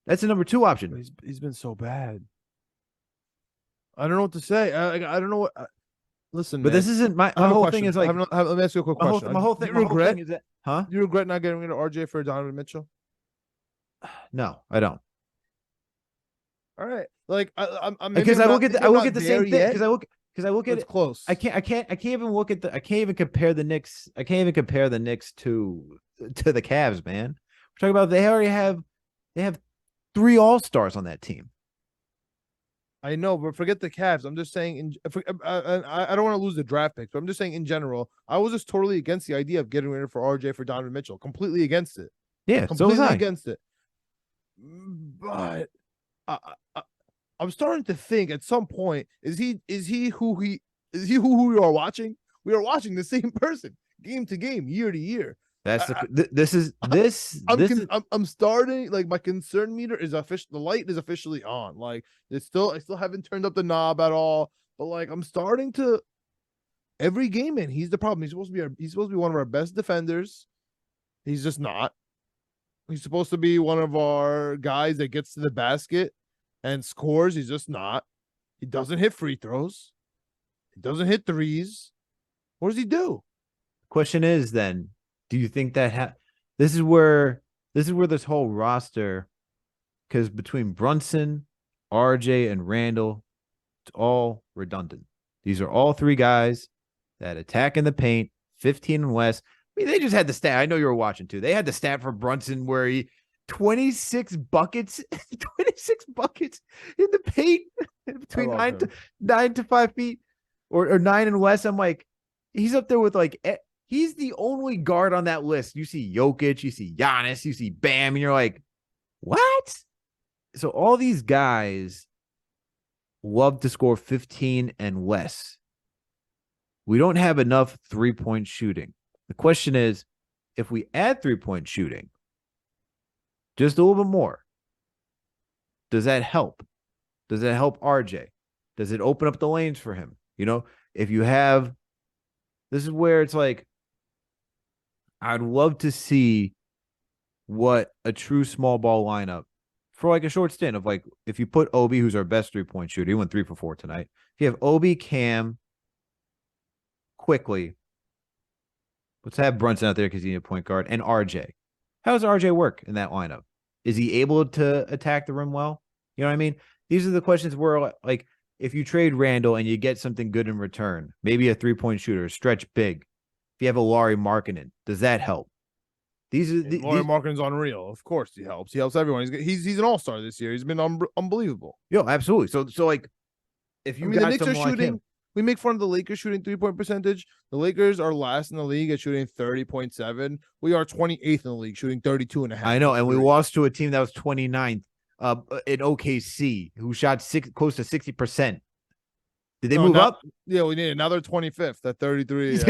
That's a number 2 option. He's been so bad. I don't know what to say. I don't know what. Listen, but man, this isn't my whole thing. Is like, let me ask you a quick question. My whole thing is that, huh? Do you regret not getting rid of RJ for Donovan Mitchell? No, I don't. All right, like I'm because I look at the same thing because I look at it's it close. I can't even look at I can't even compare the Knicks. I can't even compare the Knicks to the Cavs, man. We're talking about they have 3 all-stars on that team. I know, but forget the Cavs. I'm just saying, I don't want to lose the draft pick, but I'm just saying in general, I was just totally against the idea of getting rid for RJ for Donovan Mitchell. Completely against it. Yeah, completely so was I. against it. But I'm starting to think at some point, is he who we are watching? We are watching the same person game to game, year to year. That's I'm starting, like, my concern meter is official. The light is officially on. Like, I still haven't turned up the knob at all. But like, I'm starting to every game, man. He's the problem. He's supposed to be one of our best defenders. He's just not. He's supposed to be one of our guys that gets to the basket and scores. He's just not. He doesn't hit free throws. He doesn't hit threes. What does he do? Question is then, do you think that this is where this whole roster, because between Brunson, RJ, and Randle, it's all redundant. These are all 3 guys that attack in the paint, 15 and less. I mean, they just had the stat. I know you were watching too. They had the stat for Brunson where he 26 buckets, 26 buckets in the paint between 9 to 5 feet or 9 and less. I'm like, he's up there with like. He's the only guard on that list. You see Jokic, you see Giannis, you see Bam, and you're like, what? So all these guys love to score 15 and less. We don't have enough 3-point shooting. The question is, if we add 3-point shooting, just a little bit more, does that help? Does that help RJ? Does it open up the lanes for him? You know, if you have, this is where it's like, I'd love to see what a true small ball lineup for like a short stint of, like, if you put Obi, who's our best 3-point shooter, he went 3 for 4 tonight. If you have Obi, Cam, quickly, let's have Brunson out there because he need a point guard, and RJ. How does RJ work in that lineup? Is he able to attack the rim well? You know what I mean? These are the questions where, like, if you trade Randle and you get something good in return, maybe a 3-point shooter, stretch big. If you have a Lauri Markkanen, does that help? Lauri Markkanen's unreal. Of course, he helps. He helps everyone. He's an all-star this year. He's been unbelievable. Yo, absolutely. So like, if you the Knicks are shooting, we make fun of the Lakers shooting 3-point percentage. The Lakers are last in the league at shooting 30.7. We are 28th in the league shooting 32.5. I know, and we lost to a team that was 29th in OKC, who shot close to 60%. Did they move up? Yeah, we need another 25th at 33.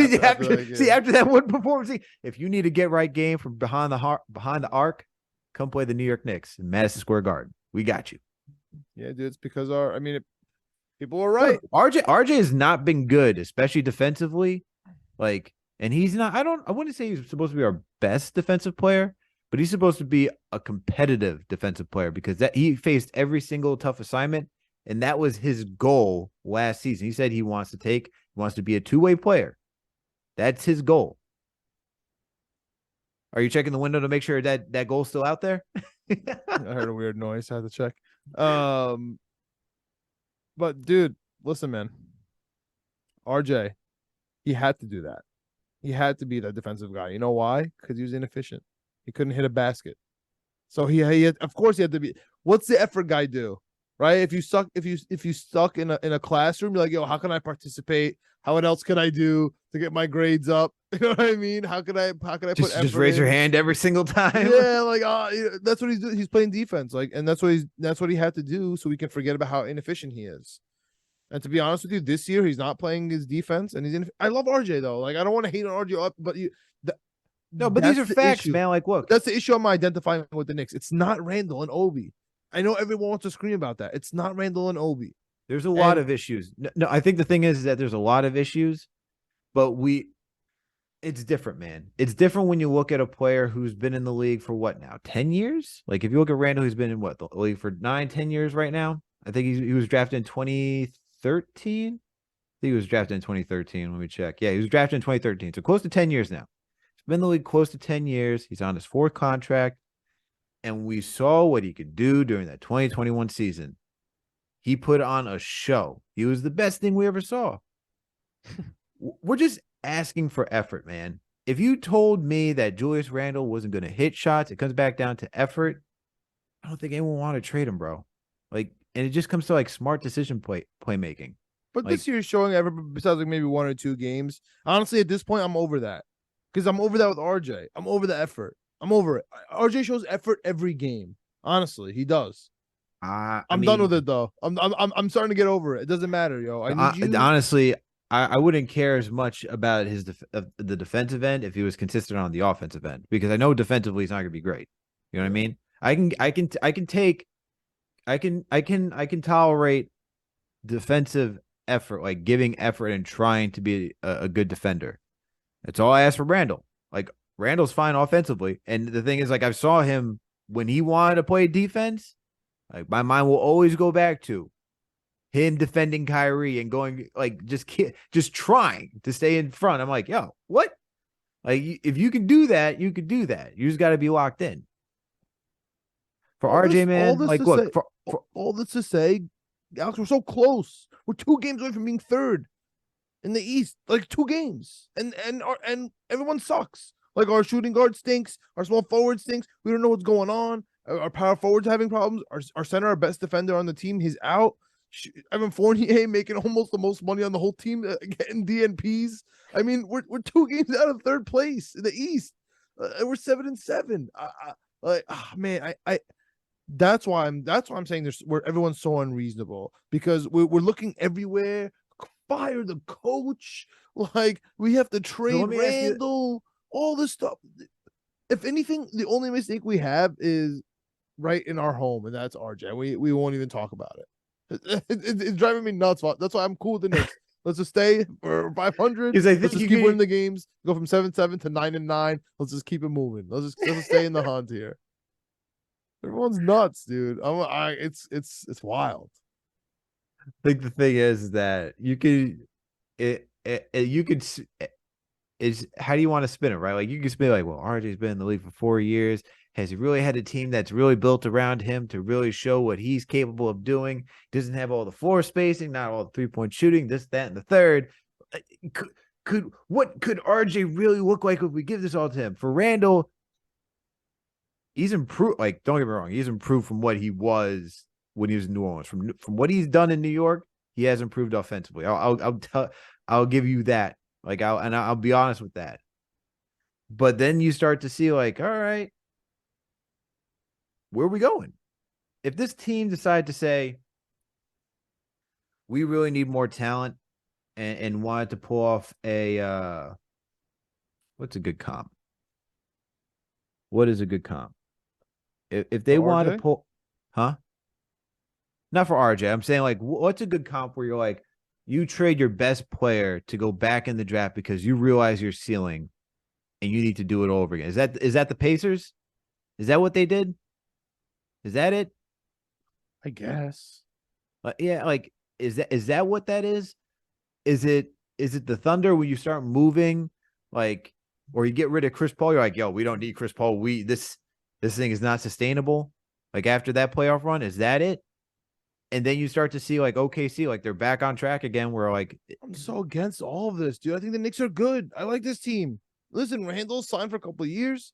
After that one performance, if you need a get right game from behind the arc, come play the New York Knicks in Madison Square Garden. We got you. Yeah, dude, it's because people are right. Look, RJ has not been good, especially defensively. Like, and he's not. I wouldn't say he's supposed to be our best defensive player, but he's supposed to be a competitive defensive player because he faced every single tough assignment. And that was his goal last season. He said he wants to be a 2-way player. That's his goal. Are you checking the window to make sure that goal's still out there? I heard a weird noise. I had to check. But dude, listen, man. RJ, he had to do that. He had to be that defensive guy. You know why? Because he was inefficient. He couldn't hit a basket. So he had, of course he had to be. What's the effort guy do? Right? If you suck in a classroom, you're like, yo, how can I participate? What else can I do to get my grades up? You know what I mean? How can I put effort just raise your hand every single time? Yeah, like that's what he's doing. He's playing defense, like, and that's what he had to do so we can forget about how inefficient he is. And to be honest with you, this year he's not playing his defense, and I love RJ though. Like, I don't want to hate on RJ up, but but these are facts, man. Like, look, that's the issue I'm identifying with the Knicks. It's not Randle and Obi. I know everyone wants to scream about that. It's not Randle and Obi. There's a lot of issues. No, I think the thing is that there's a lot of issues, but it's different, man. It's different when you look at a player who's been in the league for what now, 10 years? Like if you look at Randle, who's been in the league for 9-10 years right now. I think he was drafted in 2013. I think he was drafted in 2013. Let me check. Yeah, he was drafted in 2013. So close to 10 years now. He's been in the league close to 10 years. He's on his 4th contract. And we saw what he could do during that 2021 season. He put on a show. He was the best thing we ever saw. We're just asking for effort, man. If you told me that Julius Randle wasn't going to hit shots, it comes back down to effort. I don't think anyone want to trade him, bro. Like, and it just comes to like smart decision playmaking. But like, this year is showing effort besides like maybe 1 or 2 games. Honestly, at this point, I'm over that because I'm over that with RJ. I'm over the effort. I'm over it. RJ shows effort every game. Honestly, he does. I'm done with it though. I'm starting to get over it. It doesn't matter, yo. I need you. Honestly, I wouldn't care as much about the defensive end if he was consistent on the offensive end, because I know defensively he's not gonna be great. You know what I mean? I can tolerate defensive effort, like giving effort and trying to be a good defender. That's all I ask for Randle. Like Randle's fine offensively, and the thing is, like I saw him when he wanted to play defense. Like my mind will always go back to him defending Kyrie and going like just trying to stay in front. I'm like, yo, what? Like if you can do that, you could do that. You just got to be locked in. For RJ, man, like look, for all this to say, Alex, we're so close. We're 2 games away from being 3rd in the East. Like 2 games, and everyone sucks. Like our shooting guard stinks. Our small forward stinks. We don't know what's going on. Our power forwards having problems. Our center, our best defender on the team, he's out. Evan Fournier making almost the most money on the whole team, getting DNPs. I mean, we're 2 games out of 3rd place in the East. We're 7-7. Man, that's why I'm saying there's where everyone's so unreasonable, because we're looking everywhere. Fire the coach. Like we have to trade Randle. All this stuff. If anything, the only mistake we have is right in our home, and that's RJ. We won't even talk about it. It's driving me nuts. That's why I'm cool with the Knicks. Let's just stay for 500. Let's just keep winning the games. Go from 7-7 to 9-9. Let's just keep it moving. Let's just stay in the hunt here. Everyone's nuts, dude. It's wild. I think the thing is that you could is how do you want to spin it, right? Like you can spin like, well, RJ's been in the league for 4 years. Has he really had a team that's really built around him to really show what he's capable of doing? Doesn't have all the floor spacing, not all the 3-point shooting, this, that, and the third. What could RJ really look like if we give this all to him? For Randle, he's improved. Like, don't get me wrong, he's improved from what he was when he was in New Orleans. From what he's done in New York, he has improved offensively. I'll give you that. Like I'll be honest with that. But then you start to see like, all right, where are we going? If this team decide to say we really need more talent and wanted to pull off a what's a good comp? What is a good comp? If they want to pull, huh? Not for RJ. I'm saying like, what's a good comp where you're like, you trade your best player to go back in the draft because you realize your ceiling and you need to do it all over again. Is that the Pacers? Is that what they did? Is that it? I guess. Yeah, like is that what that is? Is it the Thunder when you start moving like, or you get rid of Chris Paul? You're like, yo, we don't need Chris Paul. This thing is not sustainable. Like after that playoff run, is that it? And then you start to see like OKC, like they're back on track again. Where like I'm so against all of this, dude. I think the Knicks are good. I like this team. Listen, Randle's signed for a couple of years.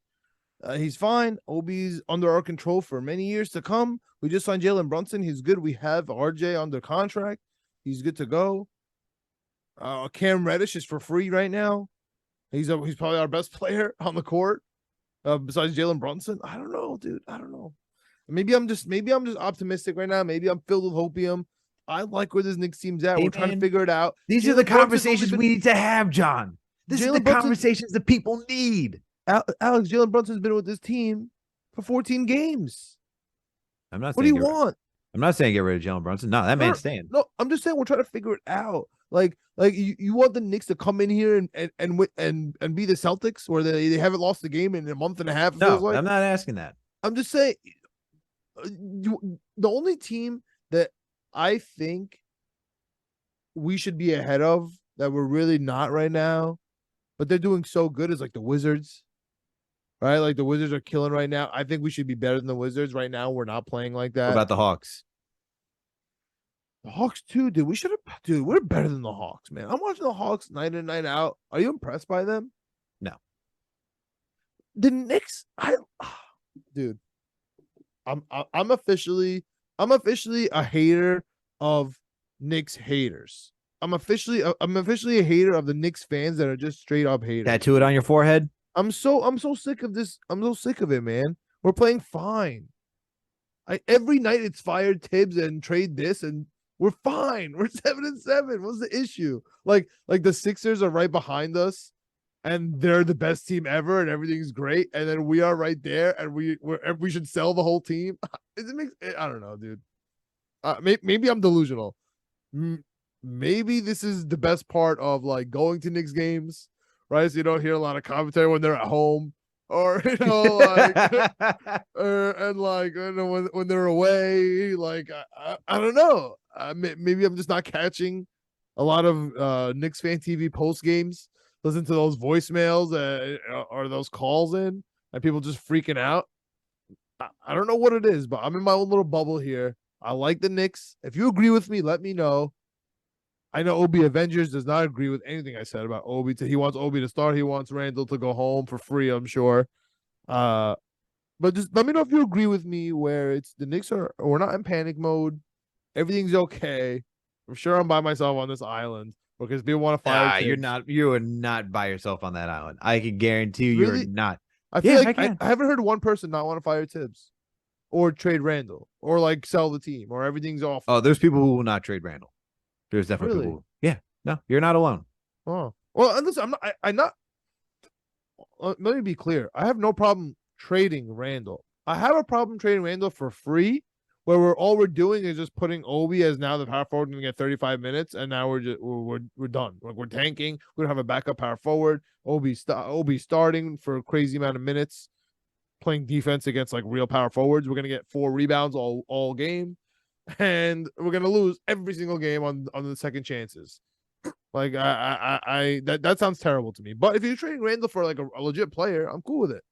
He's fine. Obi's under our control for many years to come. We just signed Jalen Brunson. He's good. We have RJ under contract. He's good to go. Cam Reddish is for free right now. He's probably our best player on the court besides Jalen Brunson. I don't know, dude. I don't know. Maybe I'm just optimistic right now. Maybe I'm filled with hopium. I like where this Knicks team's at. We're trying to figure it out. These are the conversations we need to have, John. This is the conversations that people need. Alex, Jalen Brunson's been with this team for 14 games. I'm not What do saying you want? I'm not saying get rid of Jalen Brunson. No, that man's staying. No, I'm just saying we're trying to figure it out. Like you want the Knicks to come in here and be the Celtics, where they haven't lost the game in a month and a half. It feels No, like. I'm not asking that. I'm just saying, the only team that I think we should be ahead of that we're really not right now, but they're doing so good is like the Wizards, right? Like the Wizards are killing right now. I think we should be better than the Wizards right now. We're not playing like What that. about the Hawks? The Hawks too, dude. Dude, we're better than the Hawks, man. I'm watching the Hawks night in, night out. Are you impressed by them? No. The Knicks, dude. I'm officially a hater of Knicks haters. I'm officially a hater of the Knicks fans that are just straight up haters. Tattoo it on your forehead. I'm so sick of this. I'm so sick of it, man. We're playing fine. Every night it's fired Tibbs and trade this, and we're fine. We're 7-7. What's the issue? Like the Sixers are right behind us, and they're the best team ever, and everything's great, and then we are right there, and we should sell the whole team. I don't know, dude. Maybe I'm delusional. Maybe this is the best part of like going to Knicks games, right? So you don't hear a lot of commentary when they're at home, or like, and like when they're away. Like I don't know. Maybe I'm just not catching a lot of Knicks fan TV post games. Listen to those voicemails or those calls in, and people just freaking out. I don't know what it is, but I'm in my own little bubble here. I like the Knicks. If you agree with me, let me know. I know Obi Avengers does not agree with anything I said about Obi. He wants Obi to start. He wants Randle to go home for free, I'm sure. But just let me know if you agree with me where it's the Knicks we're not in panic mode. Everything's okay. I'm sure I'm by myself on this island because people want to fire Tibbs. You are not by yourself on that island. I can guarantee you Really? you're not. I feel like I haven't heard one person not want to fire Tibbs or trade Randle or like sell the team or everything's off. Oh, there's people who will not trade Randle. There's definitely Really? people. Yeah, no, you're not alone. Oh, well, and listen, I'm not. Let me be clear. I have no problem trading Randle. I have a problem trading Randle for free, where all we're doing is just putting Obi as now the power forward and get 35 minutes, and now we're done. Like we're tanking. We don't have a backup power forward. Obi starting for a crazy amount of minutes, playing defense against like real power forwards. We're gonna get 4 rebounds all game, and we're gonna lose every single game on the second chances. Like that sounds terrible to me. But if you're trading Randle for like a legit player, I'm cool with it.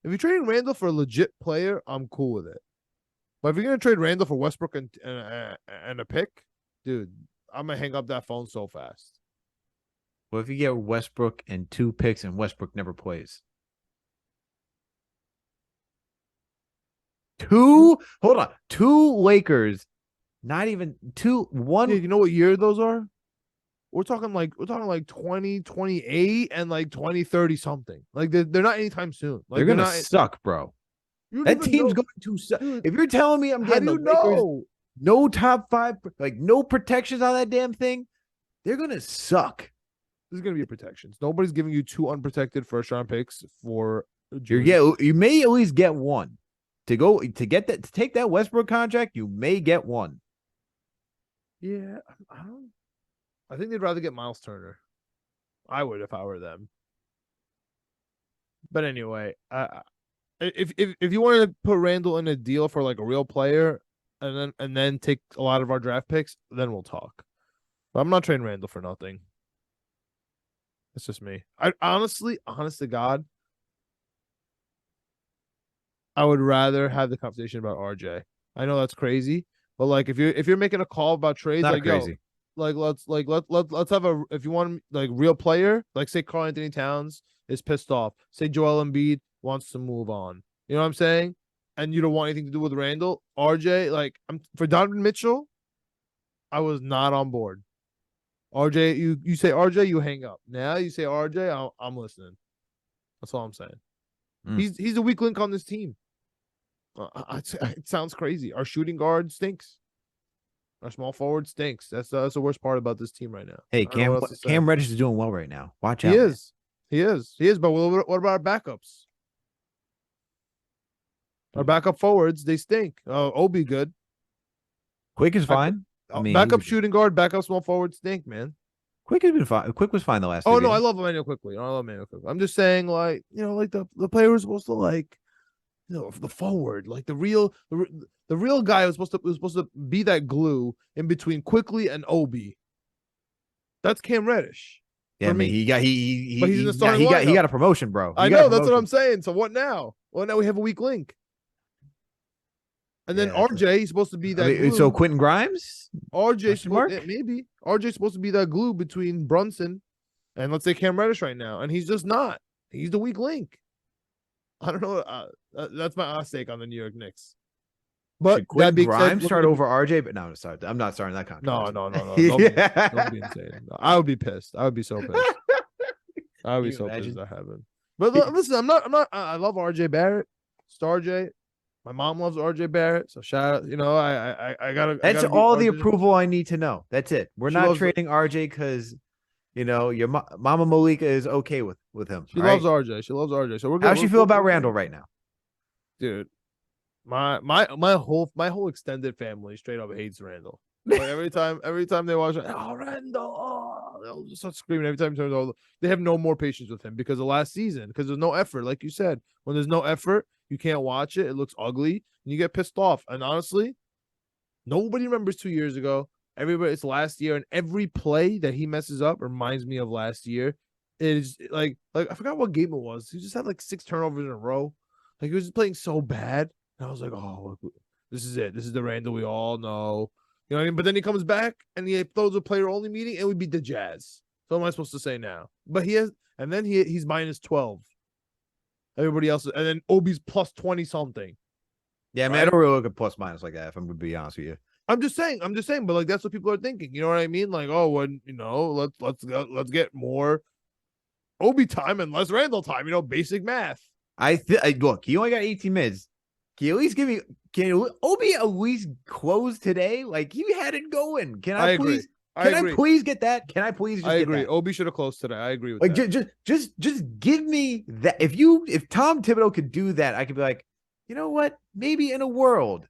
If you're trading Randle for a legit player, I'm cool with it. But if you're gonna trade Randle for Westbrook and a pick, dude, I'm gonna hang up that phone so fast. Well, if you get Westbrook and 2 picks and Westbrook never plays. Hold on. 2 Lakers, not even 1. Yeah, you know what year those are? We're talking like 2028 and like 2030 something. Like they're not anytime soon. Like they're gonna suck, bro. That team's going to suck. If you're telling me I'm getting the Lakers, no top 5, like no protections on that damn thing, they're gonna suck. There's gonna be protections. Nobody's giving you 2 unprotected first round picks for you may at least get 1. To take that Westbrook contract, you may get 1. Yeah, I think they'd rather get Miles Turner. I would if I were them. But anyway, if you wanted to put Randle in a deal for like a real player and then take a lot of our draft picks, then we'll talk. But I'm not trading Randle for nothing. It's just me. I honest to God, I would rather have the conversation about RJ. I know that's crazy, but like if you're making a call about trades, Not like crazy. Let's have a, if you want like real player, like say Karl Anthony Towns is pissed off, say Joel Embiid wants to move on. You know what I'm saying? And you don't want anything to do with Randle, RJ. Like for Donovan Mitchell, I was not on board. RJ, you say RJ, you hang up. Now you say RJ, I'm listening. That's all I'm saying. He's a weak link on this team. It sounds crazy. Our shooting guard stinks. Our small forward stinks. That's the worst part about this team right now. Hey, Cam Reddish is doing well right now. Watch out. He is. But what about our backups? Our backup forwards, they stink. Obi good. Quick is fine. I mean, backup shooting guard, backup small forward stink, man. Quick has been fine. Quick was fine the last. Oh two no, I games. love Emmanuel quickly. I love Emmanuel quickly. I'm just saying, like, like the player was supposed to like, the forward, like the real guy was supposed to be that glue in between Quickly and Obi. That's Cam Reddish. Yeah, I mean, he but he's in the starting lineup. He got a promotion, bro. I know, that's what I'm saying. So what now? Well, now we have a weak link. And then RJ, he's supposed to be that glue. So Quentin Grimes? Maybe. RJ's supposed to be that glue between Brunson and let's say Cam Reddish right now. And he's just not. He's the weak link. I don't know. That's my take on the New York Knicks. But should Quentin Grimes start over RJ? But no, I'm not starting that contract. No. Don't be insane. No, I would be pissed. I would be so pissed. I would be so pissed that happened. But listen, I love RJ Barrett. Star J. My mom loves RJ Barrett, so shout out. I gotta. That's all the approval I need to know. That's it. We're not trading RJ because your Mama Meleka is okay with him. She loves RJ. She loves RJ. So we're good. How's she feel about Randle right now, dude? My whole extended family straight up hates Randle. Like every time they watch, Randle, they'll just start screaming every time. They have no more patience with him because of last season. Because there's no effort, like you said. When there's no effort, you can't watch it. It looks ugly, and you get pissed off. And honestly, nobody remembers 2 years ago. It's last year, and every play that he messes up reminds me of last year. It is like I forgot what game it was. He just had like 6 turnovers in a row. Like he was just playing so bad, and I was like, oh, this is it. This is the Randle we all know. You know what I mean? But then he comes back and he throws a player only meeting, and we beat the Jazz. So what am I supposed to say now? But he's minus 12. Everybody else, and then Obi's plus 20 something. Yeah, I mean, I don't really look at plus minus like that. If I'm gonna be honest with you, I'm just saying, but like that's what people are thinking. You know what I mean? Like, oh, when let's get more Obi time and less Randle time. Basic math. Look, he only got 18 minutes. Can you at least can Obi at least close today? Like he had it going. Can I please? Can I please get that? Can I please? Just I agree. Get that? Obi should have closed today. I agree with that. Just give me that. If Tom Thibodeau could do that, I could be like, you know what? Maybe in a world,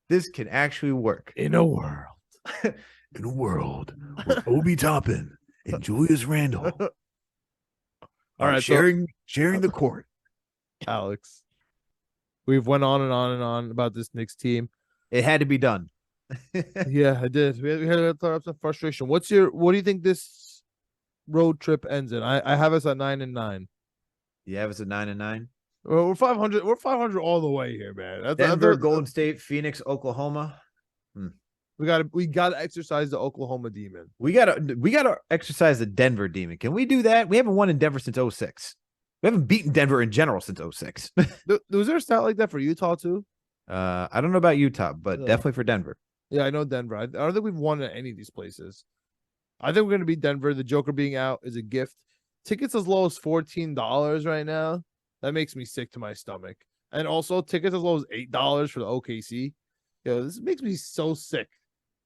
this can actually work. In a world where Obi Toppin and Julius Randle are sharing the court. Alex, we've went on and on and on about this Knicks team. It had to be done. Yeah, I did. We had to throw up some frustration. What do you think this road trip ends in? I have us at 9-9. You have us at 9-9. Well, we're 500. We're 500 all the way here, man. Denver, Golden State, Phoenix, Oklahoma. We gotta exercise the Oklahoma demon. We gotta exercise the Denver demon. Can we do that? We haven't won in Denver since 06. We haven't beaten Denver in general since 06. Was there a stat like that for Utah too? I don't know about Utah, but definitely for Denver. Yeah, I know Denver. I don't think we've won at any of these places. I think we're going to beat Denver. The Joker being out is a gift. Tickets as low as $14 right now. That makes me sick to my stomach. And also tickets as low as $8 for the OKC. This makes me so sick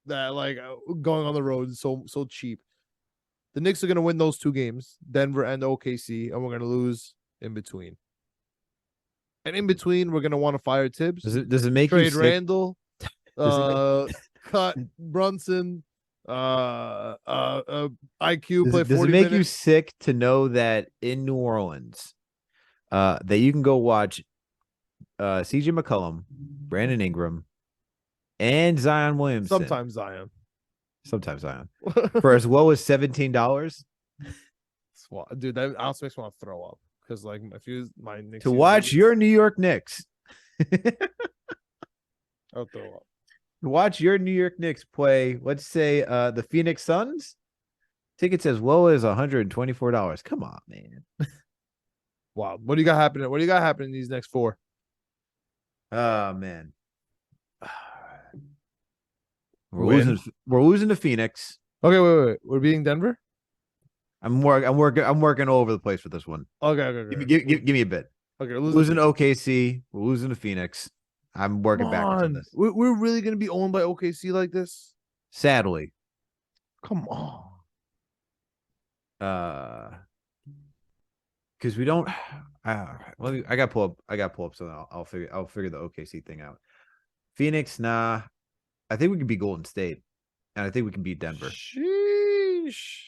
that like going on the road is so cheap. The Knicks are going to win those 2 games, Denver and OKC, and we're going to lose in between. And in between, we're going to want to fire Tibbs. Does it make trade you sick? Randle? Cut Brunson, IQ play 40 Does it make minutes. you sick to know that in New Orleans, that you can go watch CJ McCollum, Brandon Ingram, and Zion Williamson? Sometimes Zion. For as low as $17. Dude, that also makes me want to throw up because like my Knicks to watch your New York Knicks. I'll throw up. Watch your New York Knicks play, let's say the Phoenix Suns. Tickets as low as $124. Come on, man. Wow. What do you got happening? What do you got happening in these next 4? Oh man. We're losing to Phoenix. Okay, wait. We're beating Denver? I'm working all over the place with this one. Okay. Give me a bit. Okay, we're losing to OKC. We're losing to Phoenix. I'm working backwards on this. We're really going to be owned by OKC like this? Sadly. Come on. because we don't. I got to pull up. I got to pull up something. I'll figure the OKC thing out. Phoenix, nah. I think we can beat Golden State, and I think we can beat Denver. Sheesh.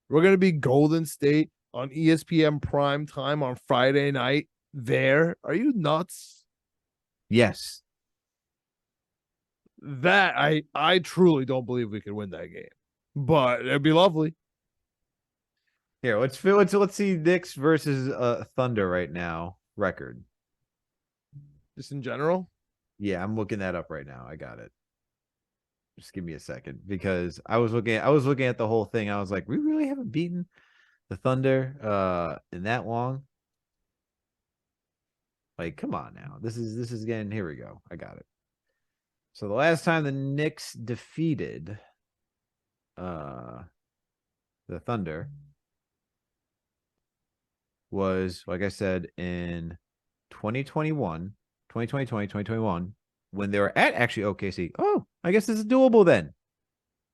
We're gonna be Golden State on ESPN prime time on Friday night. There, are you nuts? Yes. That I truly don't believe we could win that game, but it'd be lovely. Here, let's see Knicks versus Thunder right now record. Just in general. Yeah, I'm looking that up right now. I got it. Just give me a second because I was looking at the whole thing. I was like, we really haven't beaten the Thunder in that long. Like, come on now. This is again. Here we go. I got it. So the last time the Knicks defeated the Thunder was, like I said, in 2021, when they were at actually OKC. Oh, I guess this is doable then.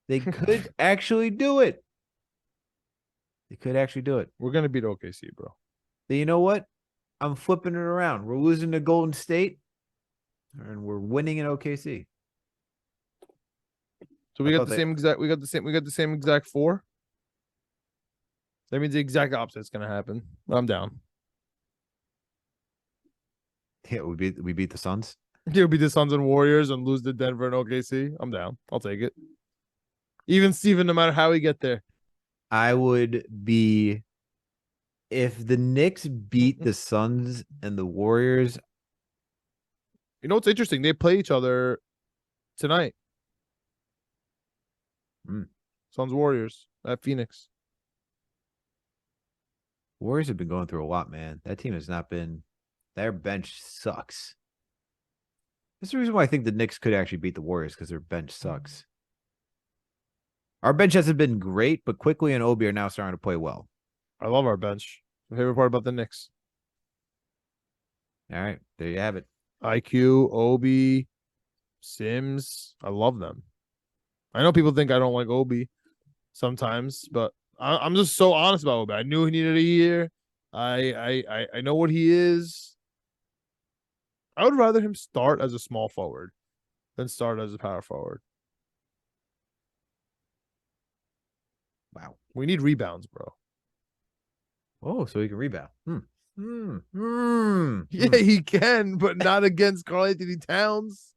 They could actually do it. They could actually do it. We're gonna beat OKC, bro. Then you know what? I'm flipping it around. We're losing to Golden State, and we're winning in OKC. So we got the same exact four. That means the exact opposite is gonna happen. I'm down. Yeah, we beat the Suns. It'll be the Suns and Warriors and lose to Denver and OKC. I'm down. I'll take it. Even Steven, no matter how we get there. I would be if the Knicks beat the Suns and the Warriors. You know what's interesting? They play each other tonight. Suns Warriors at Phoenix. Warriors have been going through a lot, man. That team has not been. Their bench sucks. That's the reason why I think the Knicks could actually beat the Warriors because their bench sucks. Our bench hasn't been great, but Quickly and Obi are now starting to play well. I love our bench. My favorite part about the Knicks. All right, there you have it. IQ, Obi, Sims. I love them. I know people think I don't like Obi sometimes, but I'm just so honest about Obi. I knew he needed a year. I know what he is. I would rather him start as a small forward than start as a power forward. Wow. We need rebounds, bro. Oh, so he can rebound. Yeah, he can, but not against Karl Anthony Towns.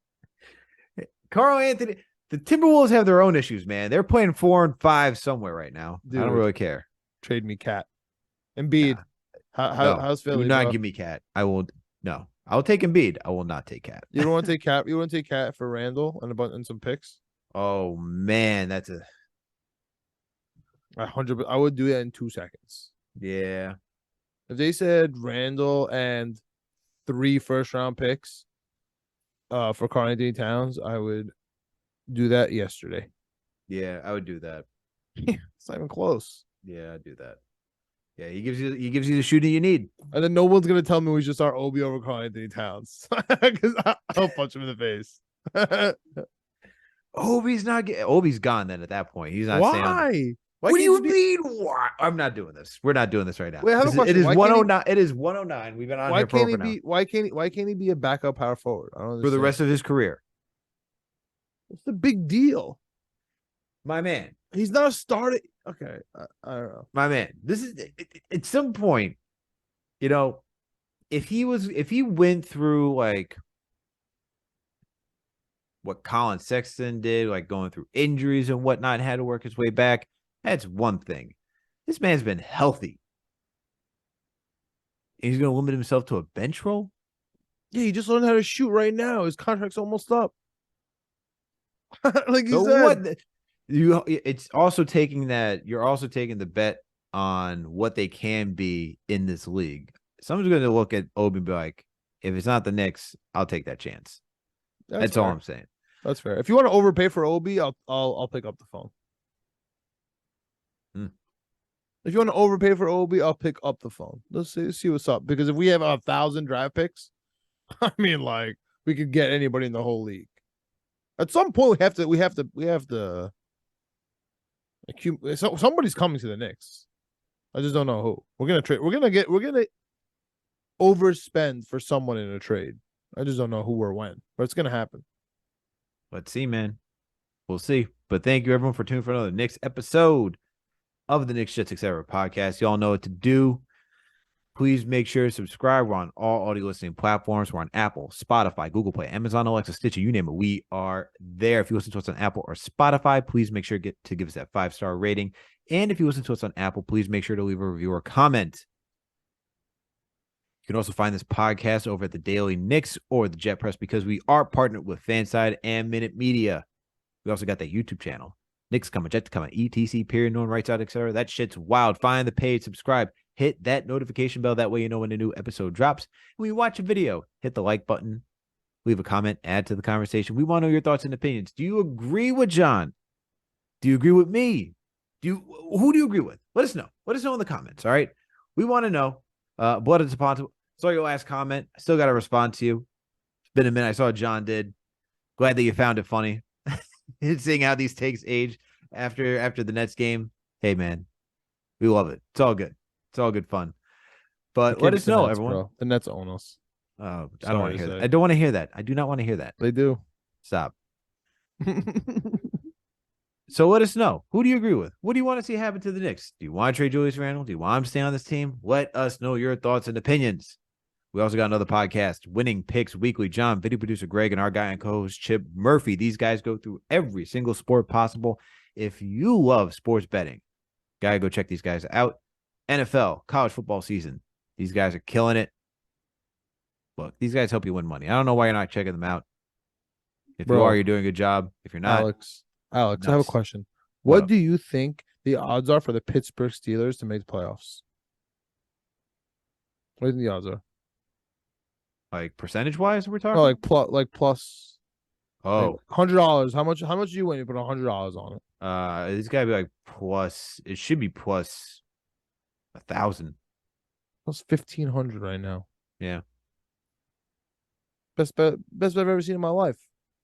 Karl Anthony, the Timberwolves have their own issues, man. They're playing 4 and 5 somewhere right now. Dude, I don't really care. Trade me Cat. Embiid. How's Philly? Do not bro? give me Cat. I will. No, I'll take Embiid. I will not take Cat. You don't want to take Cat. You want to take Cat for Randle and some picks. Oh man, that's a 100. I would do that in 2 seconds. yeah. If they said Randle and 3 first-round picks, for Karl Anthony Towns, I would do that yesterday. Yeah, I would do that. It's not even close. Yeah, I'd do that. Yeah, he gives you the shooting you need. And then no one's gonna tell me we should start Obi over Karl Anthony Towns because I'll punch him in the face. Obi's gone then at that point. He's not staying on. Why? What do you mean? Why? I'm not doing this. We're not doing this right now. Wait, I have a question. It is Why 109. It is 109. We've been on here for over now. Why can't he be a backup power forward? I don't understand. For the rest of his career. What's the big deal? My man. He's not starting. Okay, I don't know. My man. This is at some point, you know, if he went through like what Colin Sexton did, like going through injuries and whatnot, had to work his way back. That's one thing. This man's been healthy. He's going to limit himself to a bench role? Yeah, he just learned how to shoot right now. His contract's almost up. Like you So said. it's also taking that you're also taking the bet on what they can be in this league. Someone's going to look at Obi and be like, if it's not the Knicks, I'll take that chance. That's all I'm saying. That's fair. If you want to overpay for Obi, I'll pick up the phone. If you want to overpay for Obi, I'll pick up the phone. Let's see what's up. Because if we have 1,000 draft picks, I mean, like we could get anybody in the whole league. At some point, we have to. Somebody's coming to the Knicks. I just don't know who. We're gonna trade. We're gonna overspend for someone in a trade. I just don't know who or when, but it's gonna happen. Let's see, man. We'll see. But thank you, everyone, for tuning for another Knicks episode of the Knicks Jets Etc. podcast. Y'all know what to do. Please make sure to subscribe. We're on all audio listening platforms. We're on Apple, Spotify, Google Play, Amazon, Alexa, Stitcher, you name it. We are there. If you listen to us on Apple or Spotify, please make sure to give us that 5-star rating. And if you listen to us on Apple, please make sure to leave a review or comment. You can also find this podcast over at the Daily Knicks or the Jet Press because we are partnered with Fanside and Minute Media. We also got that YouTube channel. Knicks coming, Jets coming, ETC, period, no one writes out, etc. That shit's wild. Find the page, subscribe, hit that notification bell. That way you know when a new episode drops. When you watch a video, hit the like button, leave a comment, add to the conversation. We want to know your thoughts and opinions. Do you agree with John? Do you agree with me? Who do you agree with? Let us know. Let us know in the comments, all right? We want to know. Blood is upon. Saw your last comment. I still got to respond to you. It's been a minute. I saw John did. Glad that you found it funny. Seeing how these takes age after the Nets game. Hey, man, we love it. It's all good. It's all good fun. But let us know, everyone. Bro. The Nets own us. I don't want to hear that. I don't want to hear that. I do not want to hear that. They do. Stop. So let us know. Who do you agree with? What do you want to see happen to the Knicks? Do you want to trade Julius Randle? Do you want him to stay on this team? Let us know your thoughts and opinions. We also got another podcast, Winning Picks Weekly. John, video producer Greg, and our guy and co-host Chip Murphy. These guys go through every single sport possible. If you love sports betting, gotta go check these guys out. NFL, college football season. These guys are killing it. Look, these guys help you win money. I don't know why you're not checking them out. If you are, you're doing a good job. If you're not, Alex, I have a question. What do you think the odds are for the Pittsburgh Steelers to make the playoffs? What do you think the odds are? Like percentage-wise, we're talking? No, like plus. Oh, $100. How much do you win? You put $100 on it. It's gotta be like plus. It should be plus 1,000. Plus 1,500 right now. Yeah. Best bet I've ever seen in my life.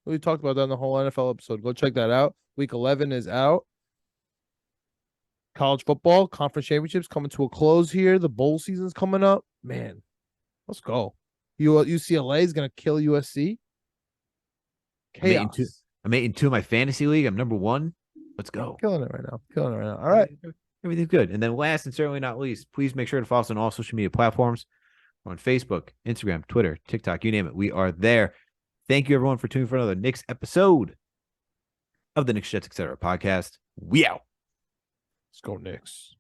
We talked about that in the whole NFL episode. Go check that out. Week 11 is out. College football, conference championships coming to a close here. The bowl season's coming up. Man, let's go. UCLA is going to kill USC. Chaos. I'm 8-2 in my fantasy league. I'm number 1. Let's go. Killing it right now. All right. Everything's good. And then last and certainly not least, please make sure to follow us on all social media platforms. We're on Facebook, Instagram, Twitter, TikTok, you name it. We are there. Thank you, everyone, for tuning for another Knicks episode of the Knicks Jets Etc. podcast. We out. Let's go, Knicks.